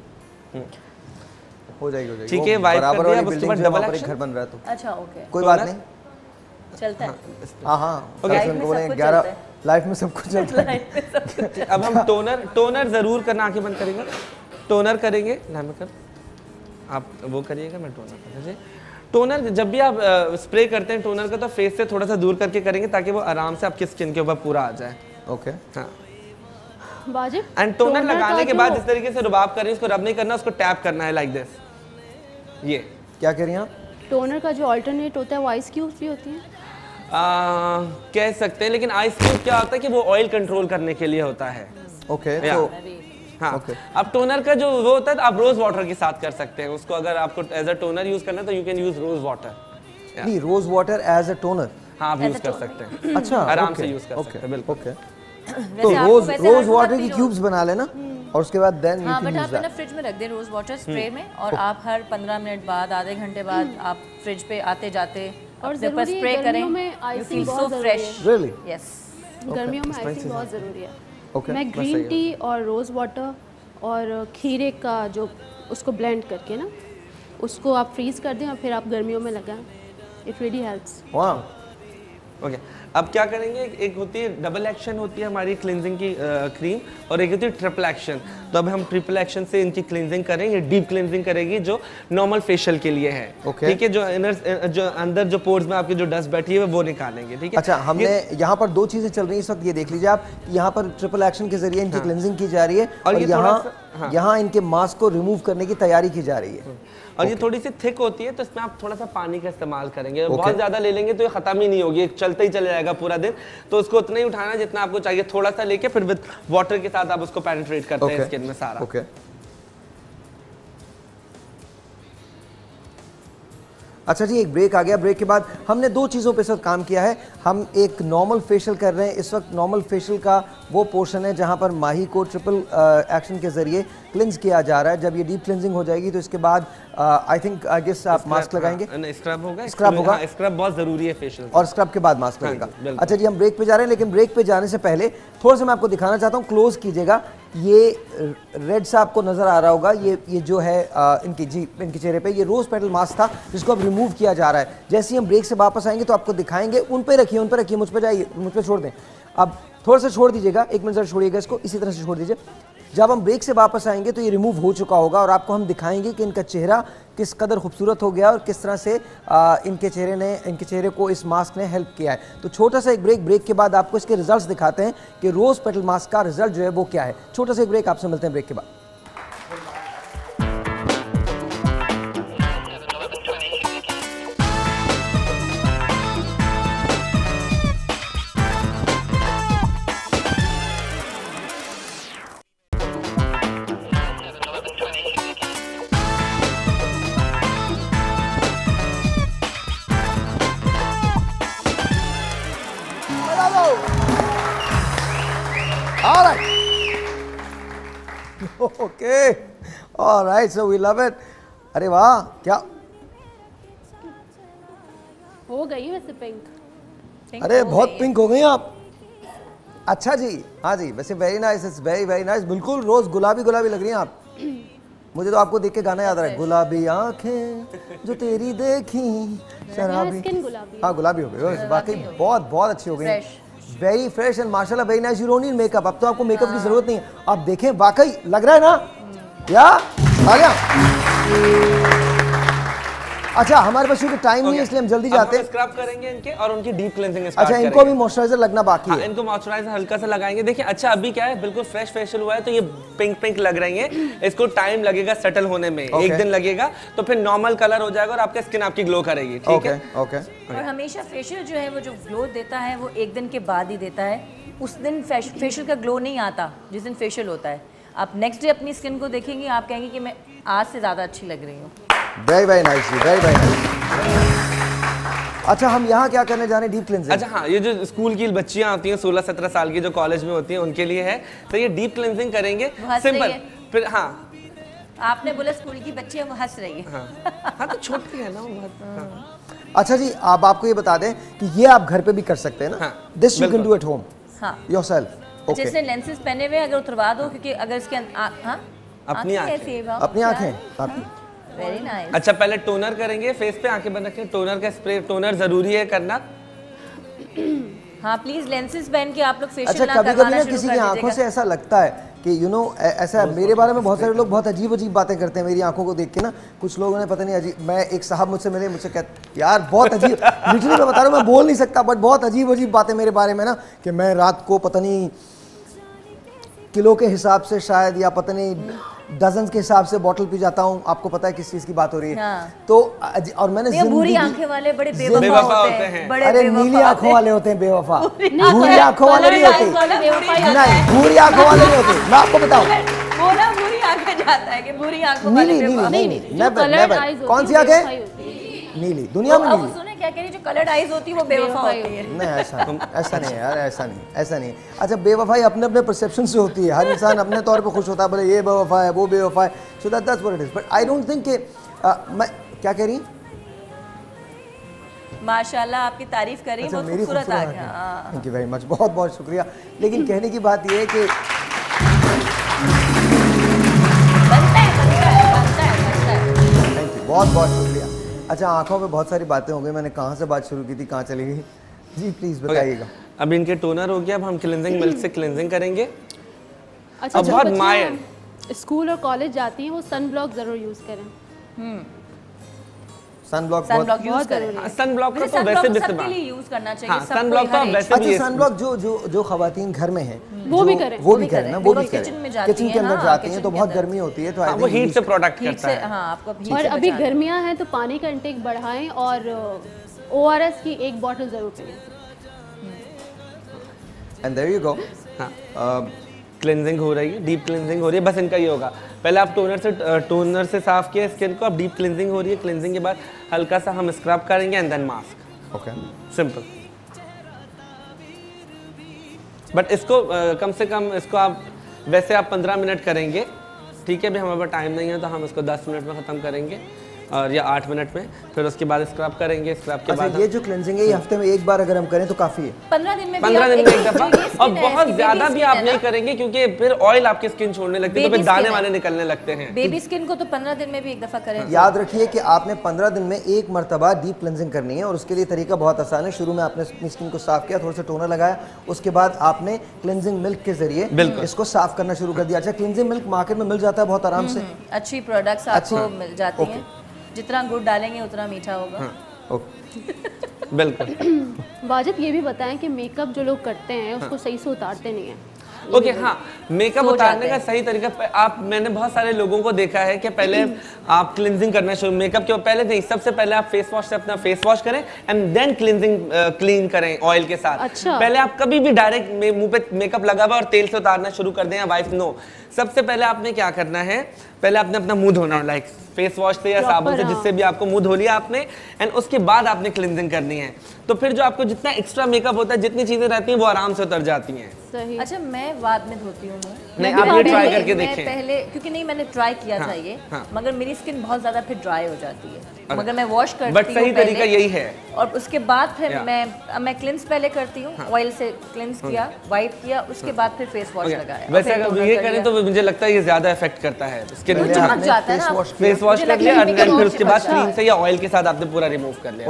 हो जाएगी। ठीक है, वाइप कर दिया, अब उसके बाद डबल एक्शन घर बन रहा है तो अच्छा ओके, कोई बात नहीं, चलता है। हाँ बोले 11 लाइफ में सब कुछ चलता है। अब हम टोनर जरूर करना, आंखें बंद करेंगे, टोनर करेंगे, आप वो करिएगा, मैं टोनर करेंगे। टोनर जब भी आप स्प्रे करते हैं टोनर का, तो फेस से थोड़ा सा दूर करके करेंगे ताकि वो आराम से आपकी स्किन के ऊपर पूरा आ जाए। ओके हाँ वाजिब। एंड टोनर लगाने के बाद जिस तरीके से रुबाब कर रही है, उसको रब नहीं करना, उसको टैप करना है लाइक दिस। ये क्या कह रही हैं आप? टोनर का जो अल्टरनेट होता है वो आइस क्यूब्स भी होती हैं, कह सकते हैं, लेकिन आइस क्यूब क्या होता है कि वो ऑयल कंट्रोल करने के लिए होता है। ओके तो हाँ अब टोनर का जो वो होता है आप रोज वाटर के साथ कर सकते हैं उसको। अगर आपको एज अ टोनर यूज करना है तो you can use rose water. नहीं, rose water as a toner हाँ आप यूज कर सकते हैं। अच्छा आराम से यूज कर सकते हैं, बिल्कुल। ओके तो रोज वाटर की क्यूब्स बना लेना और उसके बाद देन यू हाँ, कैन बट यूज आप ना फ्रिज में रख दें रोज वाटर स्प्रे में, और आप हर 15 मिनट बाद, आधे घंटे बाद आप फ्रिज पे आते जाते और ज़रूरी है स्प्रे करें, में आइसिंग बहुत सो ज़रूरी है। फ्रेश। रियली? यस, गर्मियों में आइसिंग बहुत ज़रूरी है। ओके मैं ग्रीन टी और रोज़ वाटर और खीरे का जो उसको ब्लेंड करके ना उसको आप फ्रीज कर दें और फिर आप गर्मियों में लगाएं, इट रियली हेल्प्स। वाह ओके अब क्या करेंगे, एक होती है डबल एक्शन होती है हमारी क्लींजिंग की क्रीम, और एक होती है ट्रिपल एक्शन। तो अब हम ट्रिपल एक्शन से इनकी क्लींजिंग करेंगे, डीप क्लींजिंग करेगी जो नॉर्मल फेशियल के लिए है। Okay. ठीक है, जो अंदर जो पोर्स में आपकी जो डस्ट बैठी है वो निकालेंगे। ठीक है, अच्छा हमने यहाँ पर दो चीजें चल रही है इस वक्त, ये देख लीजिए आप, यहाँ पर ट्रिपल एक्शन के जरिए इनकी क्लींजिंग की जा रही है और यहाँ इनके मास्क को रिमूव करने की तैयारी की जा रही है। और ये थोड़ी सी थिक होती है तो इसमें आप थोड़ा सा पानी का इस्तेमाल करेंगे। बहुत ज्यादा ले लेंगे तो ये खत्म ही नहीं होगी, चलते ही चले जाएगा पूरा दिन। तो उसको उतना ही उठाना जितना आपको चाहिए, थोड़ा सा लेके फिर विद वाटर के साथ आप उसको पेनिट्रेट करते हैं स्किन में सारा। ओके अच्छा जी, एक ब्रेक आ गया। ब्रेक के बाद हमने दो चीज़ों पे सब काम किया है। हम एक नॉर्मल फेशियल कर रहे हैं इस वक्त। नॉर्मल फेशियल का वो पोर्शन है जहां पर माही को ट्रिपल एक्शन के जरिए क्लिंज किया जा रहा है। जब ये डीप क्लिंजिंग हो जाएगी तो इसके बाद आई थिंक आई गेस आप मास्क लगाएंगे। स्क्रब होगा, स्क्रब होगा, स्क्रब बहुत जरूरी है फेशियल, और स्क्रब के बाद मास्क लगेगा। अच्छा जी, हम ब्रेक पे जा रहे हैं, लेकिन ब्रेक पे जाने से पहले थोड़ा सा मैं आपको दिखाना चाहता हूँ। क्लोज कीजिएगा, ये रेड सा आपको नजर आ रहा होगा, ये जो है इनके चेहरे पे ये रोज पेटल मास्क था जिसको अब रिमूव किया जा रहा है। जैसे ही हम ब्रेक से वापस आएंगे तो आपको दिखाएंगे। उन पे रखिए, मुझ पे जाइए, मुझ पे छोड़ दें। अब थोड़ा सा छोड़ दीजिएगा, 1 मिनट जरा छोड़िएगा इसको, इसी तरह से छोड़ दीजिए। जब हम ब्रेक से वापस आएंगे तो ये रिमूव हो चुका होगा और आपको हम दिखाएंगे कि इनका चेहरा किस कदर खूबसूरत हो गया और किस तरह से इनके चेहरे को इस मास्क ने हेल्प किया है। तो छोटा सा एक ब्रेक के बाद आपको इसके रिजल्ट्स दिखाते हैं कि रोज पेटल मास्क का रिजल्ट जो है वो क्या है। छोटा सा एक ब्रेक, आपसे मिलते हैं ब्रेक के बाद। Okay, all right, so we love it. अरे वाह, क्या हो गई वैसे पिंक। अरे बहुत पिंक हो गई आप। अच्छा जी, हाँ जी, वैसे very nice, it's very very nice. बिल्कुल रोज गुलाबी गुलाबी लग रही हैं आप। मुझे तो आपको देख के गाना याद आ रहा है, गुलाबी आंखें जो तेरी देखी शराबी। हाँ गुलाबी हो गई, वाकई बहुत बहुत अच्छी हो गई, वेरी फ्रेश एंड माशाल्लाह very nice. You don't need makeup, अब तो आपको मेकअप की जरूरत नहीं है। आप देखें, वाकई लग रहा है ना, या आ गया। अच्छा हमारे पास क्योंकि टाइम नहीं है इसलिए हम जल्दी जाते हैं। स्क्रब करेंगे इनके और उनकी डीप क्लींजिंग स्टार्ट करेंगे। अच्छा, इनको भी मॉइस्चराइजर लगना बाकी है। इनको मॉइस्चराइजर हल्का सा लगाएंगे। देखिए अच्छा अभी क्या है, बिल्कुल फ्रेश फेशियल हुआ है तो ये पिंक पिंक लग रही है। इसको टाइम लगेगा सेटल होने में, एक दिन लगेगा, तो फिर नॉर्मल कलर हो जाएगा और आपका स्किन आपकी ग्लो करेगी। ठीक है, ओके। और हमेशा फेशियल जो है वो जो ग्लो देता है वो एक दिन के बाद ही देता है। उस दिन फेशियल का ग्लो नहीं आता जिस दिन फेशियल होता है। आप नेक्स्ट डे अपनी स्किन को देखेंगे, आप कहेंगे कि मैं आज से ज़्यादा अच्छी लग रही हूँ। Very very nice, very very nice. अच्छा हम यहाँ क्या करने जा रहे हैं, डीप क्लींजिंग। अच्छा हाँ, ये जो स्कूल की बच्चियाँ आती हैं 16-17 साल की जो कॉलेज में होती हैं उनके लिए है, तो ये डीप क्लींजिंग करेंगे सिंपल। फिर हाँ आपने बोला स्कूल की बच्चियाँ, वो हंस रही है। हाँ तो छोटी है ना वो बहुत। अच्छा जी, आपको ये बता दें कि ये आप घर पे भी कर सकते हैं ना, this you can do at home yourself. जिसने लेंसेज पहने हुए अगर उतरवा दो, क्योंकि अगर इसके अपनी आंखें वेरी नाइस। अच्छा पहले टोनर करेंगे फेस पे, आंखें बंद रखें, टोनर का स्प्रे, टोनर जरूरी है करना। हाँ प्लीज लेंसेज पहन के आप लोग फेशियल अच्छा ना कभी ना किसी की आंखों से ऐसा लगता है कि यू नो ऐसा मेरे बारे में बहुत सारे लोग बहुत अजीब अजीब बातें करते हैं मेरी आंखों को देख के ना। कुछ लोगों ने पता नहीं अजीब, मैं एक साहब मुझसे मिले, मुझसे कहते यार बहुत अजीब लिटरली मैं बता रहा हूँ, मैं बोल नहीं सकता बट बहुत अजीब अजीब बातें मेरे बारे में ना, कि मैं रात को पता नहीं किलो के हिसाब से शायद या पता नहीं डजन के हिसाब से बॉटल पी जाता हूँ। आपको पता है किस चीज की बात हो रही है? तो और मैंने भूरी आंखें वाले बड़े बेवफा होते हैं। अरे नीली आंखों वाले होते हैं बेवफा, भूरी आंखों वाले नहीं होते, नहीं भूरी आंखों वाले नहीं होते। मैं आपको बताऊं वो ना भूरी आंखें जाता है कि भूरी आंखों वाले नहीं, कौन सी आंखें? नीली, दुनिया में नीली। सुने क्या कह रही, जो कलर्ड आईज होती है वो बेवफा होती है। नहीं ऐसा नहीं यार, ऐसा नहीं। अच्छा बेवफाई अपने अपने परसेप्शन से होती है, हर इंसान अपने तौर पे खुश होता है, बोले ये बेवफा है वो बेवफा है, so that's what it is. But I don't think कि मैं क्या कह रही, माशाल्लाह आपकी तारीफ कर रही, बहुत खूबसूरत आ गया। थैंक यू वेरी मच, बहुत बहुत शुक्रिया। लेकिन कहने की बात ये है कि बहुत बहुत शुक्रिया। अच्छा आंखों पे बहुत सारी बातें हो गई, मैंने कहाँ से बात शुरू की थी, कहाँ चली गई? जी प्लीज बताइएगा। अब इनके टोनर हो गया, अब हम क्लींजिंग मिल्क से क्लींजिंग करेंगे। अच्छा बहुत मायर स्कूल और कॉलेज जाती हैं वो सन ब्लॉक जरूर यूज करें। सन ब्लॉक यूज करें। सन ब्लॉक का तो वैसे भी सबके लिए यूज करना चाहिए। सन ब्लॉक तो वैसे भी सन ब्लॉक जो खवातीन घर में हैं वो भी करें, वो भी करें ना, वो भी करें। किचन के अंदर जाती हैं तो बहुत गर्मी होती है तो वो हीट से प्रोटेक्ट करता है। हां आपको और अभी गर्मियां हैं तो पानी का इंटेक बढ़ाएं और ORS की एक बोतल जरूर पिएं। And there you go. Cleansing हो रही है, डीप क्लींजिंग हो रही है, बस इनका ही होगा। पहले आप टोनर से साफ किया स्किन को, अब डीप क्लींजिंग हो रही है। क्लींजिंग के बाद हल्का सा हम स्क्रब करेंगे and then mask. Okay simple. But इसको कम से कम इसको आप वैसे आप 15 मिनट करेंगे, ठीक है। भी हमारे पास टाइम नहीं है तो हम इसको 10 मिनट में ख़त्म करेंगे और या 8 मिनट में, फिर उसके बाद स्क्रब करेंगे। स्क्रब के बाद ये जो क्लेंजिंग है ये हफ्ते में एक बार अगर हम करें तो काफी है। 15 दिन में एक दफा, और बहुत ज्यादा भी आप नहीं करेंगे क्योंकि फिर ऑयल आपकी स्किन छोड़ने लगती है तो फिर दाने वाने निकलने लगते हैं। बेबी स्किन को तो 15 दिन में भी एक दफा करें। याद रखिए कि आपने 15 दिन में एक मरतबा डीप क्लेंजिंग करनी है और उसके लिए तरीका बहुत आसान है। शुरू में आपने अपनी स्किन को साफ किया, थोड़ा सा टोनर लगाया, उसके बाद आपने क्लेंजिंग मिल्क के जरिए इसको साफ करना शुरू कर दिया। अच्छा क्लेंजिंग मिल्क मार्केट में मिल जाता है बहुत आराम से, अच्छी प्रोडक्ट्स आपको मिल जाती हैं। जितना गुड़ डालेंगे उतना मीठा होगा। बिल्कुल। वाजिद ये भी बताएं कि मेकअप जो लोग करते हैं उसको सही से उतारते नहीं हैं। ओके हाँ, मेकअप उतारने का सही तरीका मैंने बहुत सारे लोगों को देखा है कि पहले आप क्लींजिंग करना शुरू, मेकअप के पहले नहीं, सबसे पहले आप फेस वॉश से अपना फेस वॉश करें एंड देन क्लीन करें ऑयल के साथ। अच्छा। पहले आप कभी भी डायरेक्ट मुंह पे मेकअप लगा हुआ और तेल से उतारना शुरू कर दें या वाइफ नो। सबसे पहले आपने क्या करना है, पहले आपने अपना मुंह धोना है, लाइक फेस वॉश से या साबुन से, जिससे भी आपको मुंह धो लिया आपने, एंड उसके बाद आपने क्लींजिंग करनी है। तो फिर जो आपको जितना एक्स्ट्रा मेकअप होता है, जितनी चीजें रहती हैं वो आराम से उतर जाती हैं। सही। अच्छा मैं बाद में धोती हूँ नहीं, आप ये ट्राई करके देखें। पहले क्योंकि नहीं मैंने ट्राई किया था ये, मगर मेरी स्किन बहुत ज्यादा फिर ड्राई हो जाती है, मगर मैं वॉश करती हूँ। बट सही तरीका यही है। और उसके बाद फिर मैं क्लिंस पहले करती हूँ, ऑयल से क्लिंस किया, वाइप किया, उसके बाद फिर फेस वॉश लगाया। वैसे अगर ये करें तो मुझे लगता है ये ज्यादा इफेक्ट करता है स्किन में। चिपक जाता है ना, फेस वॉश कर लिया और फिर उसके बाद क्रीम से या ऑयल के साथ आपने पूरा रिमूव कर लिया।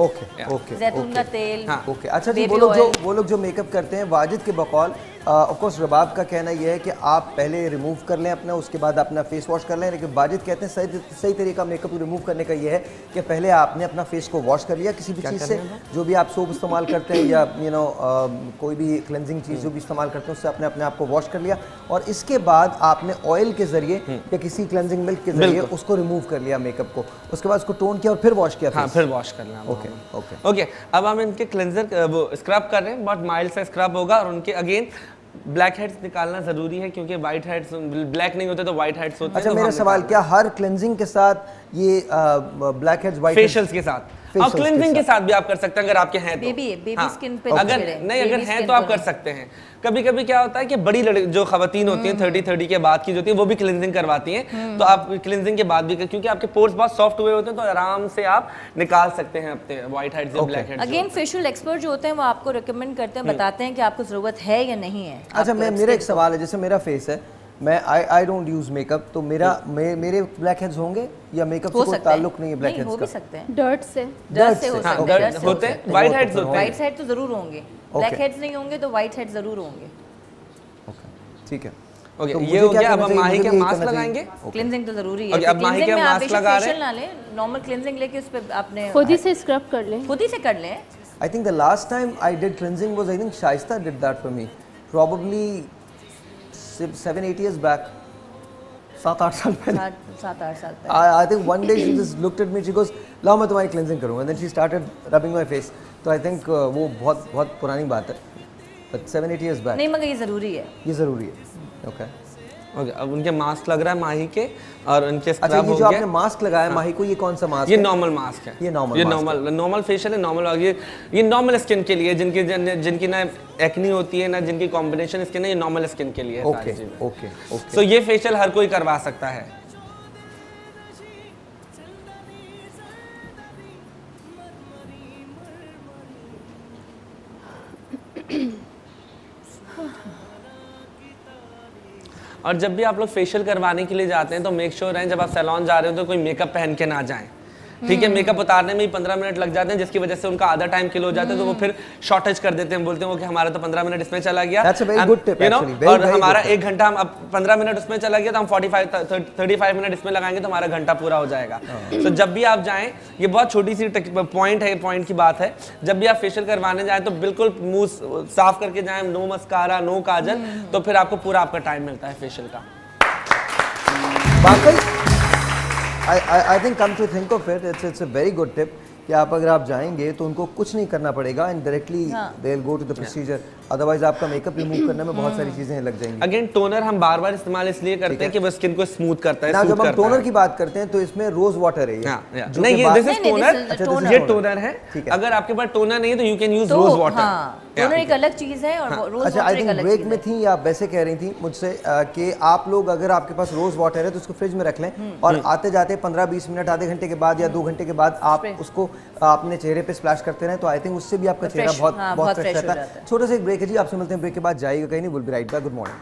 ओके जैतून का तेल। ओके अच्छा जी, वो लोग जो मेकअप करते हैं, वाजिद के बकौल ऑफ कोर्स रबाब का कहना यह है कि आप पहले रिमूव कर लें अपना, उसके बाद अपना फेस वॉश कर लें, लेकिन वाजिद कहते हैं सही तरीका मेकअप रिमूव करने का यह है कि पहले आपने अपना फेस को वॉश कर लिया किसी भी चीज़ से, जो भी आप सोप इस्तेमाल करते हैं या कोई भी क्लेंजिंग चीज़ जो भी इस्तेमाल करते हैं उससे अपने आप को वॉश कर लिया, और इसके बाद आपने ऑयल के जरिए या किसी क्लेंजिंग मिल्क के जरिए उसको रिमूव कर लिया मेकअप को, उसके बाद उसको टोन किया और फिर वॉश किया। हाँ, फिर वॉश करना। ओके अब हम इनके क्लेंजर वो स्क्रब कर रहे हैं, बहुत माइल्ड सा स्क्रब होगा, और उनके अगेन ब्लैक हेड्स निकालना जरूरी है क्योंकि व्हाइट हेड्स ब्लैक नहीं होते तो व्हाइट हेड्स होते हैं। अच्छा मेरा सवाल, क्या हर क्लेंजिंग के साथ ये ब्लैक हेड्स व्हाइट फेशियल्स के साथ और क्लिनजिंग के साथ भी आप कर सकते हैं अगर आपके हैं तो। बेबी स्किन पे अगर नहीं, अगर हैं तो आप कर सकते हैं। कभी कभी क्या होता है कि बड़ी जो खवातीन होती हैं 30 के बाद की जो होती है वो भी क्लिनजिंग करवाती हैं, तो आप क्लिनजिंग के बाद भी, क्योंकि आपके पोर्स बहुत सॉफ्ट हुए होते हैं, तो आराम से आप निकाल सकते हैं अपने व्हाइट हेड्स या black heads. Again facial expert जो होते हैं वो आपको रिकमेंड करते हैं, बताते हैं कि आपको जरूरत है या नहीं है। अच्छा, मेरा एक सवाल है, जैसे मेरा फेस है, मैं आई डोंट यूज मेकअप, तो मेरे ब्लैक हेड्स होंगे या मेकअप से कोई ताल्लुक नहीं है ब्लैक हेड्स का? हो भी सकते हैं, डर्ट से होते हैं, व्हाइट हेड्स होते हैं, व्हाइट हेड तो जरूर होंगे, ब्लैक हेड्स नहीं होंगे तो व्हाइट हेड जरूर होंगे। ठीक है, ओके, ये हो गया। अब हम माही के मास्क लगाएंगे, क्लींजिंग तो जरूरी है। अब माही के मास्क लगा रहे हैं, ना ले नॉर्मल क्लींजिंग लेके उस पे आपने खुद ही से स्क्रब कर लें, खुद ही से कर लें। I think the last time I did cleansing was, I think Shaista did that for me, probably 7-8 years back, 7-8 साल पहले। 7-8 साल पहले। I think one day she just looked at me, she goes, "लाओ मैं तुम्हारी cleansing करूँगा," and then she started rubbing my face. तो I think वो बहुत पुरानी बात है, but 7-8 years back। नहीं, मगर ये ज़रूरी है। ये ज़रूरी है, okay। ओके, अब उनके मास्क लग रहा है माही के, और उनके अच्छा, ये जो आपने मास्क लगाया माही को, ये कौन सा मास्क है? ये नॉर्मल मास्क है, ये नॉर्मल फेशियल है, नॉर्मल। और ये नॉर्मल स्किन के लिए, जिनकी ना एक्नी होती है ना जिनकी कॉम्बिनेशन स्किन है, ये नॉर्मल स्किन के लिए है। ओके। सो ये फेशियल हर कोई करवा सकता है। और जब भी आप लोग फेशियल करवाने के लिए जाते हैं तो मेक श्योर रहें जब आप सैलून जा रहे हो तो कोई मेकअप पहन के ना जाएं, ठीक है। मेकअप उतारने में ही 15 मिनट लग जाते हैं, जिसकी वजह से उनका आधा टाइम किल हो जाता है, तो वो फिर शॉर्टेज कर देते हैं, बोलते हैं कि हमारा तो 15 मिनट इसमें चला गया, और हमारा 1 घंटा, हम अब 15 मिनट उसमें चला गया तो हम 35 मिनट इसमें लगाएंगे तो हमारा घंटा पूरा हो जाएगा। तो जब भी आप जाएं, ये बहुत छोटी सी पॉइंट की बात है, जब भी आप फेशियल करवाने जाएं तो बिल्कुल मुंह साफ करके जाएं, नो मस्कारा, नो काजल, तो फिर आपको पूरा आपका टाइम मिलता है फेशियल का। I think come to think of it, it's a very good tip कि अगर आप जाएंगे तो उनको कुछ नहीं करना पड़ेगा, and directly they will go to the procedure, otherwise आपका मेकअप रिमूव करने में बहुत सारी चीजें लग जाएंगी। अगेन टोनर हम बार-बार इस्तेमाल इसलिए करते हैं कि वो स्किन को स्मूथ करता है, ना जब हम टोनर की बात करते हैं तो इसमें रोज वाटर है ये, नहीं, ये दिस इज टोनर, ये टोनर है। अगर आपके पास टोनर नहीं है तो you can use rose water, toner एक अलग चीज है और रोज वाटर एक अलग चीज है। अच्छा, आई थिंक ब्रेक में थी, आप वैसे कह रही थी मुझसे कि आप लोग अगर आपके पास रोज वाटर है तो उसको फ्रिज में रख लें, और आते जाते 15-20 मिनट, आधे घंटे के बाद या 2 घंटे के बाद आप उसको अपने चेहरे पे स्प्लैश करते रहे, तो आई थिंक उससे भी आपका चेहरा बहुत फ्रेश रहता है। छोटा सा एक ब्रेक है जी, आपसे मिलते हैं ब्रेक के बाद, जाइएगा कहीं नहीं, will be right back. Good morning.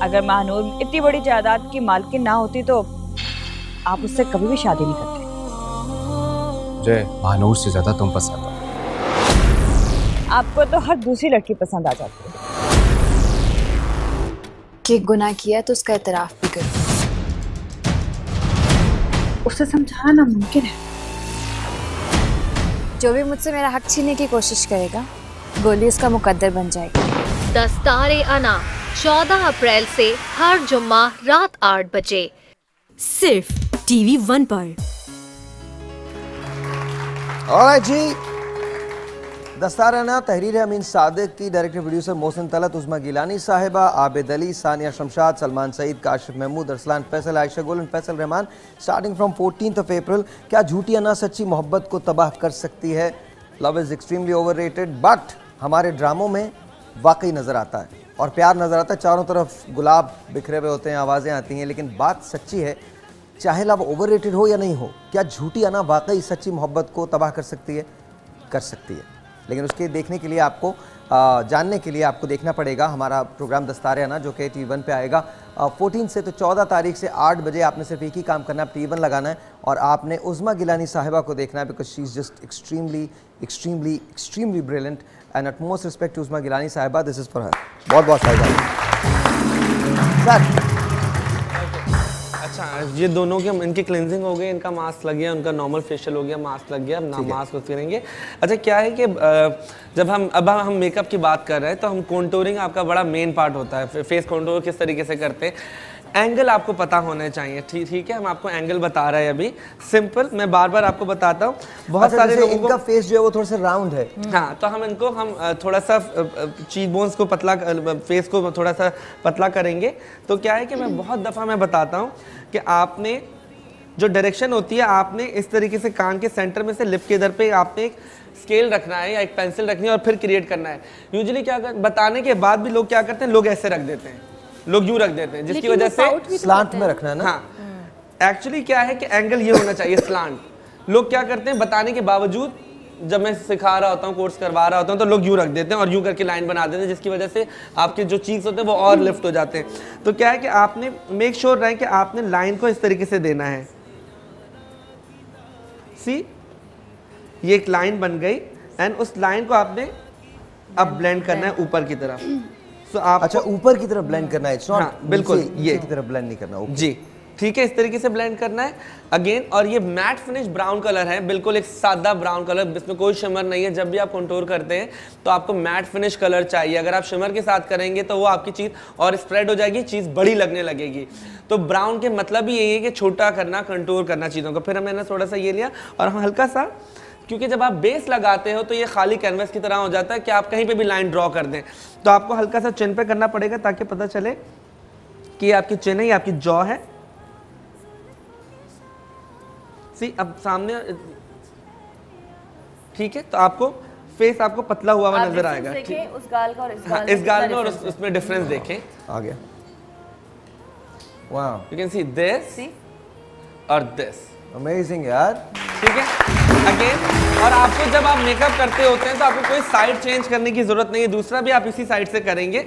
अगर महानूर इतनी बड़ी जायदाद की मालकिन ना होती तो आप उससे कभी भी शादी नहीं करते। मुझे महानूर से ज्यादा तुम पसंद हो। आपको तो हर दूसरी लड़की पसंद आ जाती है। कि गुनाह किया तो उसका इतराफ भी करो। उसे समझाना नामुमकिन है। जो भी मुझसे मेरा हक छीनने की कोशिश करेगा, गोली उसका मुकद्दर बन जाएगी। दस्तार-ए-अना 14 अप्रैल से हर जुम्मा रात 8 बजे सिर्फ TV 1 पर। ऑलराइट जी, दस्तार-ए-अना तहरीर अमीन सादिक की, डायरेक्टर प्रोड्यूसर मोहसिन तलत, उस्मा गिलानी साहिबा, आबिद अली, सानिया शमशाद, सलमान सईद, काशिफ महमूद, अरसलान फैसल, आयशा गुल, फैसल रहमान। स्टार्टिंग फ्रॉम 14 अप्रैल। क्या झूठी अना सच्ची मोहब्बत को तबाह कर सकती है? Love is extremely overrated, but हमारे ड्रामों में वाकई नज़र आता है और प्यार नज़र आता है। चारों तरफ गुलाब बिखरे हुए होते हैं, आवाज़ें आती हैं, लेकिन बात सच्ची है, चाहे लव ओवररेटेड हो या नहीं हो, क्या झूठी अना वाकई सच्ची मोहब्बत को तबाह कर सकती है? कर सकती है, लेकिन उसके देखने के लिए आपको जानने के लिए आपको देखना पड़ेगा हमारा प्रोग्राम दस्तार-ए-अना, जो कि TV 1 पे आएगा 14 से। तो 14 तारीख से 8 बजे आपने सिर्फ एक ही काम करना है, TV 1 लगाना है और आपने उस्मा गिलानी साहिबा को देखना है, because she is just extremely brilliant and utmost respect to Usma Gilani साहिबा, दिस इज़ फॉर हर। बहुत साहिबा। अच्छा, ये दोनों के इनकी क्लेंजिंग हो गई, इनका मास्क लग गया, उनका नॉर्मल फेशियल हो गया, मास्क लग गया, अब ना मास्क यूज करेंगे। अच्छा क्या है कि जब हम मेकअप की बात कर रहे हैं तो हम कॉन्टूरिंग आपका बड़ा मेन पार्ट होता है। फेस कॉन्टूर किस तरीके से करते हैं, एंगल आपको पता होने चाहिए। ठीक है, हम आपको एंगल बता रहे हैं अभी, सिंपल, मैं बार बार आपको बताता हूँ। बहुत सारे लोगों इनका फेस जो है वो थोड़ा सा राउंड है। हाँ, तो हम इनको थोड़ा सा चीक बोन्स को पतला, फेस को थोड़ा सा पतला करेंगे। तो क्या है कि मैं बहुत दफ़ा मैं बताता हूँ कि आपने जो डायरेक्शन होती है, आपने इस तरीके से कान के सेंटर में से लिप के इधर पे आपने एक स्केल रखना है या एक पेंसिल रखनी है और फिर क्रिएट करना है। यूजुअली क्या बताने के बाद भी लोग क्या करते हैं, लोग ऐसे रख देते हैं, लोग यूं रख देते हैं, जिसकी वजह से स्लांट में रखना है ना। हाँ, एक्चुअली क्या है कि एंगल ये होना चाहिए स्लांट। लोग क्या करते हैं, बताने के बावजूद, जब मैं सिखा रहा होता हूँ, कोर्स करवा रहा होता हूँ, तो लोग यूं रख देते हैं और यूं करके लाइन बना देते हैं, जिसकी वजह से आपके जो चीक्स होते हैं वो और लिफ्ट हो जाते हैं। तो क्या है कि आपने मेक श्योर रहे कि आपने लाइन को इस तरीके से देना है। सी, ये एक लाइन बन गई एंड उस लाइन को आपने अब ब्लेंड करना है ऊपर की तरफ। तो आप अच्छा, ऊपर की तरफ ब्लेंड करना है, इट्स नॉट बिल्कुल ये की तरफ ब्लेंड नहीं करना। जी ठीक है, इस तरीके से ब्लेंड करना है अगेन। और ये मैट फिनिश ब्राउन कलर है, बिल्कुल एक सादा ब्राउन कलर, इसमें कोई शिमर नहीं है। जब भी आप कंटूर करते हैं तो आपको मैट फिनिश कलर चाहिए। अगर आप शिमर के साथ करेंगे तो वो आपकी चीज़ और स्प्रेड हो जाएगी, चीज़ बड़ी लगने लगेगी। तो ब्राउन के मतलब ही यही है कि छोटा करना, कंटूर करना चीज़ों को। फिर मैंने थोड़ा सा ये लिया और हम हल्का सा, क्योंकि जब आप बेस लगाते हो तो ये खाली कैनवस की तरह हो जाता है कि आप कहीं पे भी लाइन ड्रॉ कर दें। तो आपको हल्का सा चिन पे करना पड़ेगा ताकि पता चले कि ये आपकी चिन है, ये आपकी जॉ है। सी, अब सामने, ठीक है, तो आपको फेस आपको पतला हुआ हुआ नजर आएगा। उस गाल का और इस गाल में और उसमें डिफरेंस देखें। आ गया, wow, you can see this और दिस, अमेजिंग यार। ठीक है, अगेन, और आपको जब आप मेकअप करते होते हैं तो आपको कोई साइड चेंज करने की जरूरत नहीं है। दूसरा भी आप इसी साइड से करेंगे।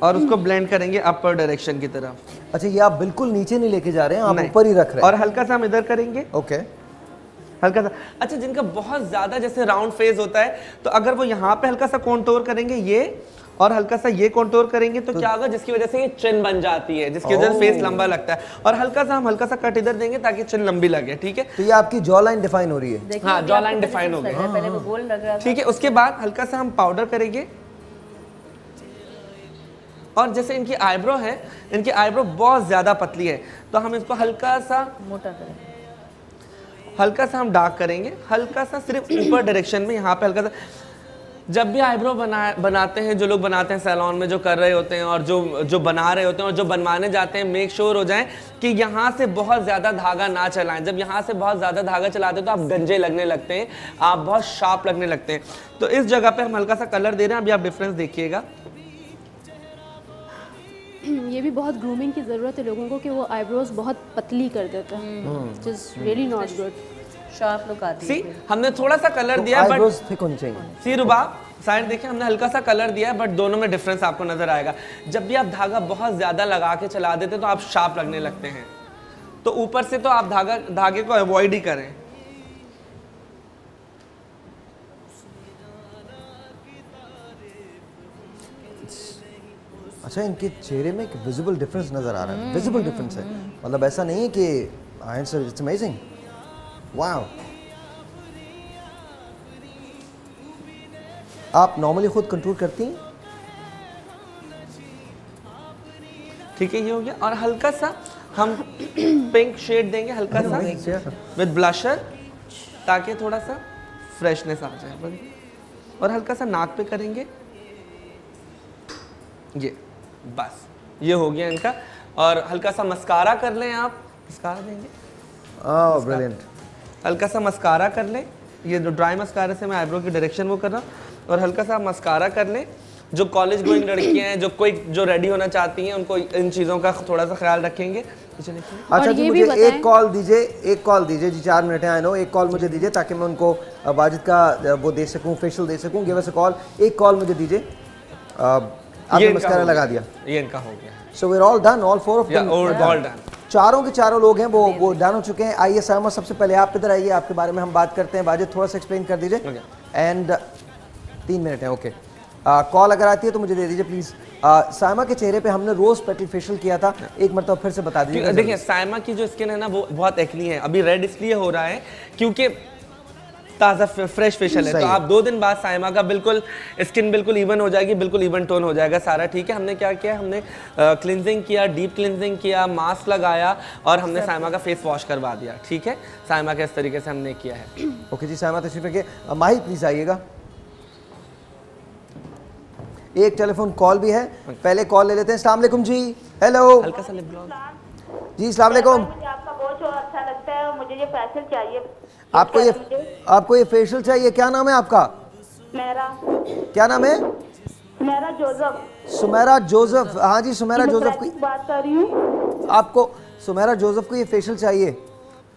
और उसको ब्लेंड करेंगे अपर डायरेक्शन की तरफ। अच्छा, ये आप बिल्कुल नीचे नहीं लेके जा रहे हैं, आप ऊपर ही रख रहे हैं। और हल्का सा हम इधर करेंगे। ओके, हल्का सा। अच्छा, जिनका बहुत ज्यादा जैसे राउंड फेस होता है तो अगर वो यहाँ पे हल्का सा कॉन्टूर करेंगे ये, और हल्का सा ये कॉन्टूर करेंगे तो क्या होगा, जिसकी वजह से ये चिन बन जाती है, जिसकी वजह से फेस लंबा लगता है। और हल्का सा हम हल्का सा कट इधर देंगे ताकि चिन लंबी लगे। ठीक है, तो ये आपकी जॉ लाइन डिफाइन हो रही है। हाँ, जॉ लाइन डिफाइन हो गई। ठीक है, उसके बाद हल्का सा हम पाउडर करेंगे। और जैसे इनकी आईब्रो है, इनकी आईब्रो बहुत ज्यादा पतली है, तो हम इसको हल्का सा मोटा करेंगे, हल्का सा हम डार्क करेंगे, हल्का सा सिर्फ ऊपर डायरेक्शन में, यहाँ पे हल्का सा। जब भी आईब्रो बनाते हैं, जो लोग बनाते हैं सैलून में, जो कर रहे होते हैं और जो बना रहे होते हैं और जो बनवाने जाते हैं, मेक श्योर हो जाएं कि यहाँ से बहुत ज़्यादा धागा ना चलाएं। जब यहाँ से बहुत ज़्यादा धागा चलाते हैं तो आप गंजे लगने लगते हैं, आप बहुत शार्प लगने लगते हैं। तो इस जगह पे हम हल्का सा कलर दे रहे हैं, अभी आप डिफरेंस देखिएगा। ये भी बहुत ग्रूमिंग की ज़रूरत है लोगों को कि वो आईब्रोज बहुत पतली कर देते हैं, which is really not good. Sharp look आती है। हमने थोड़ा सा कलर दिया, बट आईब्रोज थिक होनी चाहिए। सी रुबाब, साइड देखिए, हमने हल्का सा कलर दिया है, बट दोनों में डिफरेंस आपको नजर आएगा। जब भी आप धागा बहुत ज्यादा लगा के चला देते हैं तो आप शार्प लगने लगते हैं। तो ऊपर से तो आप धागे को अवॉइड ही करें। अच्छा, इनके चेहरे में एक विजिबल डिफरेंस नजर आ रहा है, विजिबल डिफरेंस है, मतलब ऐसा नहीं है कि इट्स अमेजिंग, वाओ। आप नॉर्मली खुद कंटूर करती हैं? ठीक है, ये हो गया। और हल्का सा हम पिंक शेड देंगे, हल्का सा विद ब्लशर, ताकि थोड़ा सा फ्रेशनेस आ जाए। और हल्का सा नाक पे करेंगे, ये बस, ये हो गया इनका। और हल्का सा मस्कारा कर लें, आप मस्कारा देंगे। ओह ब्रिलियंट। हल्का सा मस्कारा कर लें, ये जो ड्राई मस्कारा से मैं आईब्रो की डायरेक्शन वो कर रहा हूँ। और हल्का सा मस्कारा कर लें। जो कॉलेज गोइंग लड़कियां हैं, जो रेडी होना चाहती हैं, उनको इन चीज़ों का थोड़ा सा ख्याल रखेंगे। अच्छा जी, मुझे एक कॉल दीजिए जी, 4 मिनट है, आई नो। एक कॉल मुझे दीजिए ताकि मैं उनको वाजिद का वो दे सकूँ, फेशियल दे सकूँ। गिव अस अ कॉल, एक कॉल मुझे दीजिए। आपने मस्कारा लगा दिया, ये इनका हो गया। So we are all done, all 4 of them all done. चारों के चारों लोग हैं वो डन हो चुके हैं। आइए सामा, सबसे पहले आप इधर आइए, आपके बारे में हम बात करते हैं। वाजिद थोड़ा सा एक्सप्लेन कर दीजिए। एंड 3 मिनट है, ओके। कॉल अगर आती है तो मुझे दे दीजिए प्लीज। साइमा के चेहरे पे हमने रोज पेटल फेशियल किया था, एक मरतबा फिर से बता दीजिए। देखिए साइमा की जो स्किन है ना वो बहुत एक्नी है, अभी रेड इसलिए हो रहा है क्योंकि ताज़ा फ्रेश फेशियल है। तो आप 2 दिन बाद साइमा का बिल्कुल स्किन बिल्कुल इवन हो जाएगी, बिल्कुल इवन टोन हो जाएगा सारा। ठीक है, हमने क्या किया, हमने क्लिनजिंग किया, डीप क्लिनजिंग किया, मास्क लगाया और हमने साइमा का फेस वॉश करवा दिया। ठीक है, साइमा का इस तरीके से हमने किया है। ओके जी, साइमा तशरीफ रखिए। माही प्लीज आइएगा। एक टेलीफोन कॉल भी है, पहले कॉल ले लेते हैं। अस्सलाम वालेकुम जी। हेलो हल्का सा लिप ग्लॉस जी। अस्सलाम वालेकुम। मुझे आपका बहुत अच्छा लगता है और मुझे ये फेशियल चाहिए। आपको ये फेशियल चाहिए। क्या नाम है आपका? मेरा क्या नाम है? सुमेरा जोसेफ। सुमेरा जोसेफ। हाँ जी, सुमेरा जोसेफ की बात कर रही हूँ। आपको सुमेरा जोसेफ को ये फेशियल चाहिए?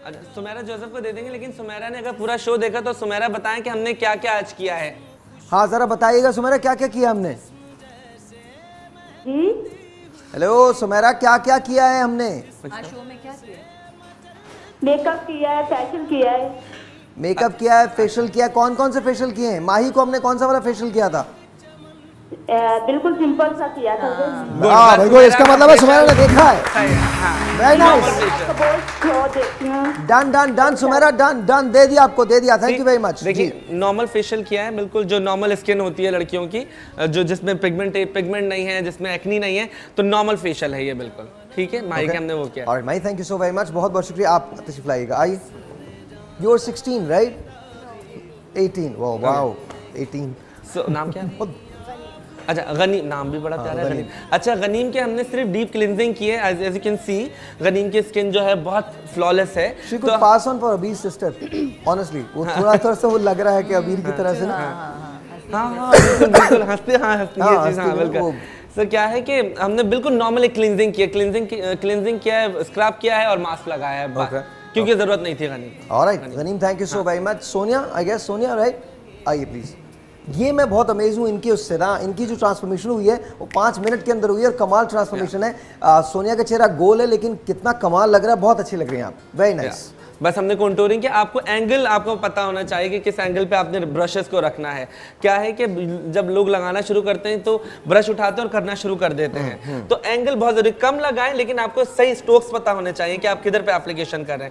अच्छा, सुमेरा जोसेफ को दे देंगे, लेकिन सुमेरा ने अगर पूरा शो देखा तो सुमेरा बताएं कि हमने क्या क्या आज किया है। हाँ जरा बताइएगा सुमेरा, क्या क्या किया हमने? हेलो सुमेरा, क्या क्या किया है हमने? शो में क्या किया? मेकअप किया है, फेशियल किया है। मेकअप किया है, फेशियल किया है। कौन कौन से फेशियल किए हैं? माही को हमने कौन सा वाला फेशियल किया था? बिल्कुल सिंपल सा किया था। हाँ भाई, इसका मतलब है सुमेरा ने देखा है। Very nice. Done done done Sumera, done done, दे दिया आपको, दे दिया। Thank you very much. देखिए नॉर्मल फेशियल किया है, बिल्कुल जो नॉर्मल स्किन होती है लड़कियों की, जो जिसमें पिगमेंट नहीं है, जिसमें एक्नी नहीं है, तो नॉर्मल फेशियल है ये बिल्कुल। ठीक है, माही के हमने वो किया। Alright Mahi, thank you so very much, बहुत बहुत शुक्रिया। आप तशरीफ लाइएगा, आइए। You are 16 right? 18। Wow 18। So नाम क्या है? अच्छा गनीम, नाम भी बड़ा प्यारा है गनीम। अच्छा गनीम के हमने सिर्फ डीप क्लींजिंग की है। एज यू कैन सी गनीम की स्किन जो है बहुत फ्लॉलेस है। She could pass on for अबीर सिस्टर ऑनेस्टली। वो थोड़ा सा वो लग रहा है कि अबीर की तरह से ना। हाँ बिल्कुल हंसते, हाँ हंसती है चीज़। हाँ बिल्कुल। सो क्या है कि हमने बिल्कुल नॉर्मल क्लींजिंग किया, क्लींजिंग किया है, स्क्रब किया है और मास्क लगाया है, क्योंकि जरूरत नहीं थी Ghanim. Alright Ghanim, thank you so very much. Sonia, I guess Sonia right? आइए प्लीज। ये मैं बहुत अमेज हूँ इनकी उससे ना, इनकी जो ट्रांसफॉर्मेशन हुई है वो 5 मिनट के अंदर हुई है और कमाल ट्रांसफॉर्मेशन है। सोनिया का चेहरा गोल है लेकिन कितना कमाल लग रहा है, बहुत अच्छी लग रही है आप। Very nice. बस हमने कंटूरिंग किया। आपको एंगल आपको पता होना चाहिए कि किस एंगल पे आपने ब्रशेस को रखना है। क्या है कि जब लोग लगाना शुरू करते हैं तो ब्रश उठाते हैं और करना शुरू कर देते हैं, तो एंगल बहुत जरूरी, कम लगाएं लेकिन आपको सही स्ट्रोक्स पता होने चाहिए कि आप किधर पे एप्लीकेशन कर रहे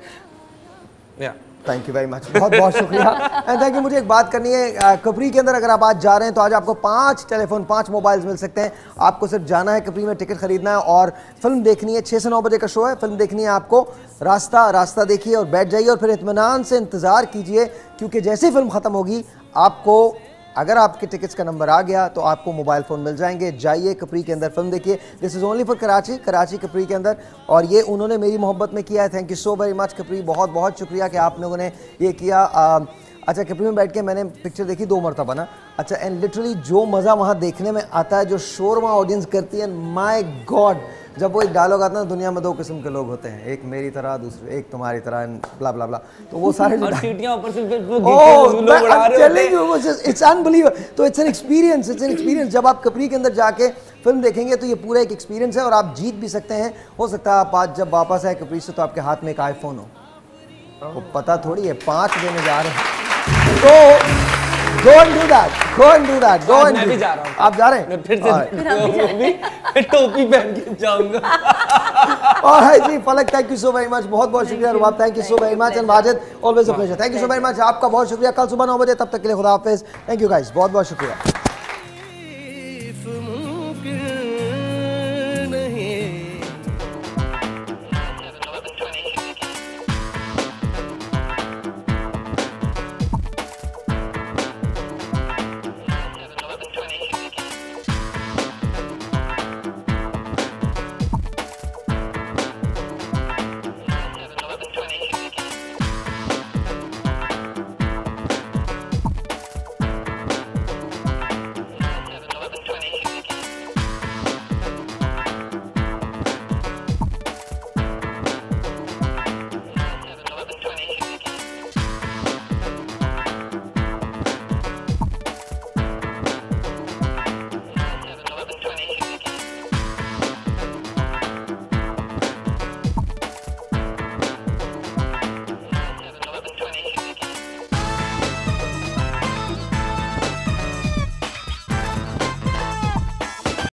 हैं। थैंक यू वेरी मच, बहुत बहुत शुक्रिया। And thank you. मुझे एक बात करनी है, कपरी के अंदर अगर आप आज जा रहे हैं तो आज आपको 5 टेलीफोन 5 मोबाइल्स मिल सकते हैं। आपको सिर्फ जाना है कपरी में, टिकट खरीदना है और फिल्म देखनी है। 6 से 9 बजे का शो है, फिल्म देखनी है आपको। रास्ता देखिए और बैठ जाइए और फिर इत्मीनान से इंतज़ार कीजिए, क्योंकि जैसे ही फिल्म ख़त्म होगी आपको, अगर आपके टिकट्स का नंबर आ गया तो आपको मोबाइल फ़ोन मिल जाएंगे। जाइए कपरी के अंदर, फिल्म देखिए। This is only for Karachi Kapri के अंदर, और ये उन्होंने मेरी मोहब्बत में किया है। Thank you so very much Kapri, बहुत बहुत शुक्रिया कि आप लोगों ने ये किया। अच्छा कपरी में बैठ के मैंने पिक्चर देखी 2 मरतबा ना। अच्छा एंड लिटरली जो मज़ा वहाँ देखने में आता है, जो शोर वहाँ ऑडियंस करती है, माय गॉड। जब वो एक डायलॉग आता है ना, दुनिया में 2 किस्म के लोग होते हैं, एक मेरी तरह, दूसरे एक तुम्हारी तरह, ब्ला ब्ला ब्ला, तो वो सारे और सीटियां ऊपर से इट्स अनबिलीवेबल। तो इट्स एन एक्सपीरियंस। जब आप कपरी के अंदर जाके फिल्म देखेंगे तो ये पूरा एक एक्सपीरियंस है और आप जीत भी सकते हैं। हो सकता है आप आज जब वापस आए कपरी से तो आपके हाथ में एक आईफोन हो, वो पता थोड़ी है 5 देने जा रहे हैं। तो go and do that, go and do that, go and do that. आप जा रहे हैं? फिर से टोपी पहन के जाऊंगा। और जी Falak, thank you so very much, बहुत बहुत शुक्रिया। Rubab, thank you so very much. And Wajid, always a pleasure. Thank you so very much, आपका बहुत शुक्रिया। कल सुबह 9 बजे, तब तक के लिए खुदा हाफिज। थैंक यू गाइस, बहुत बहुत शुक्रिया।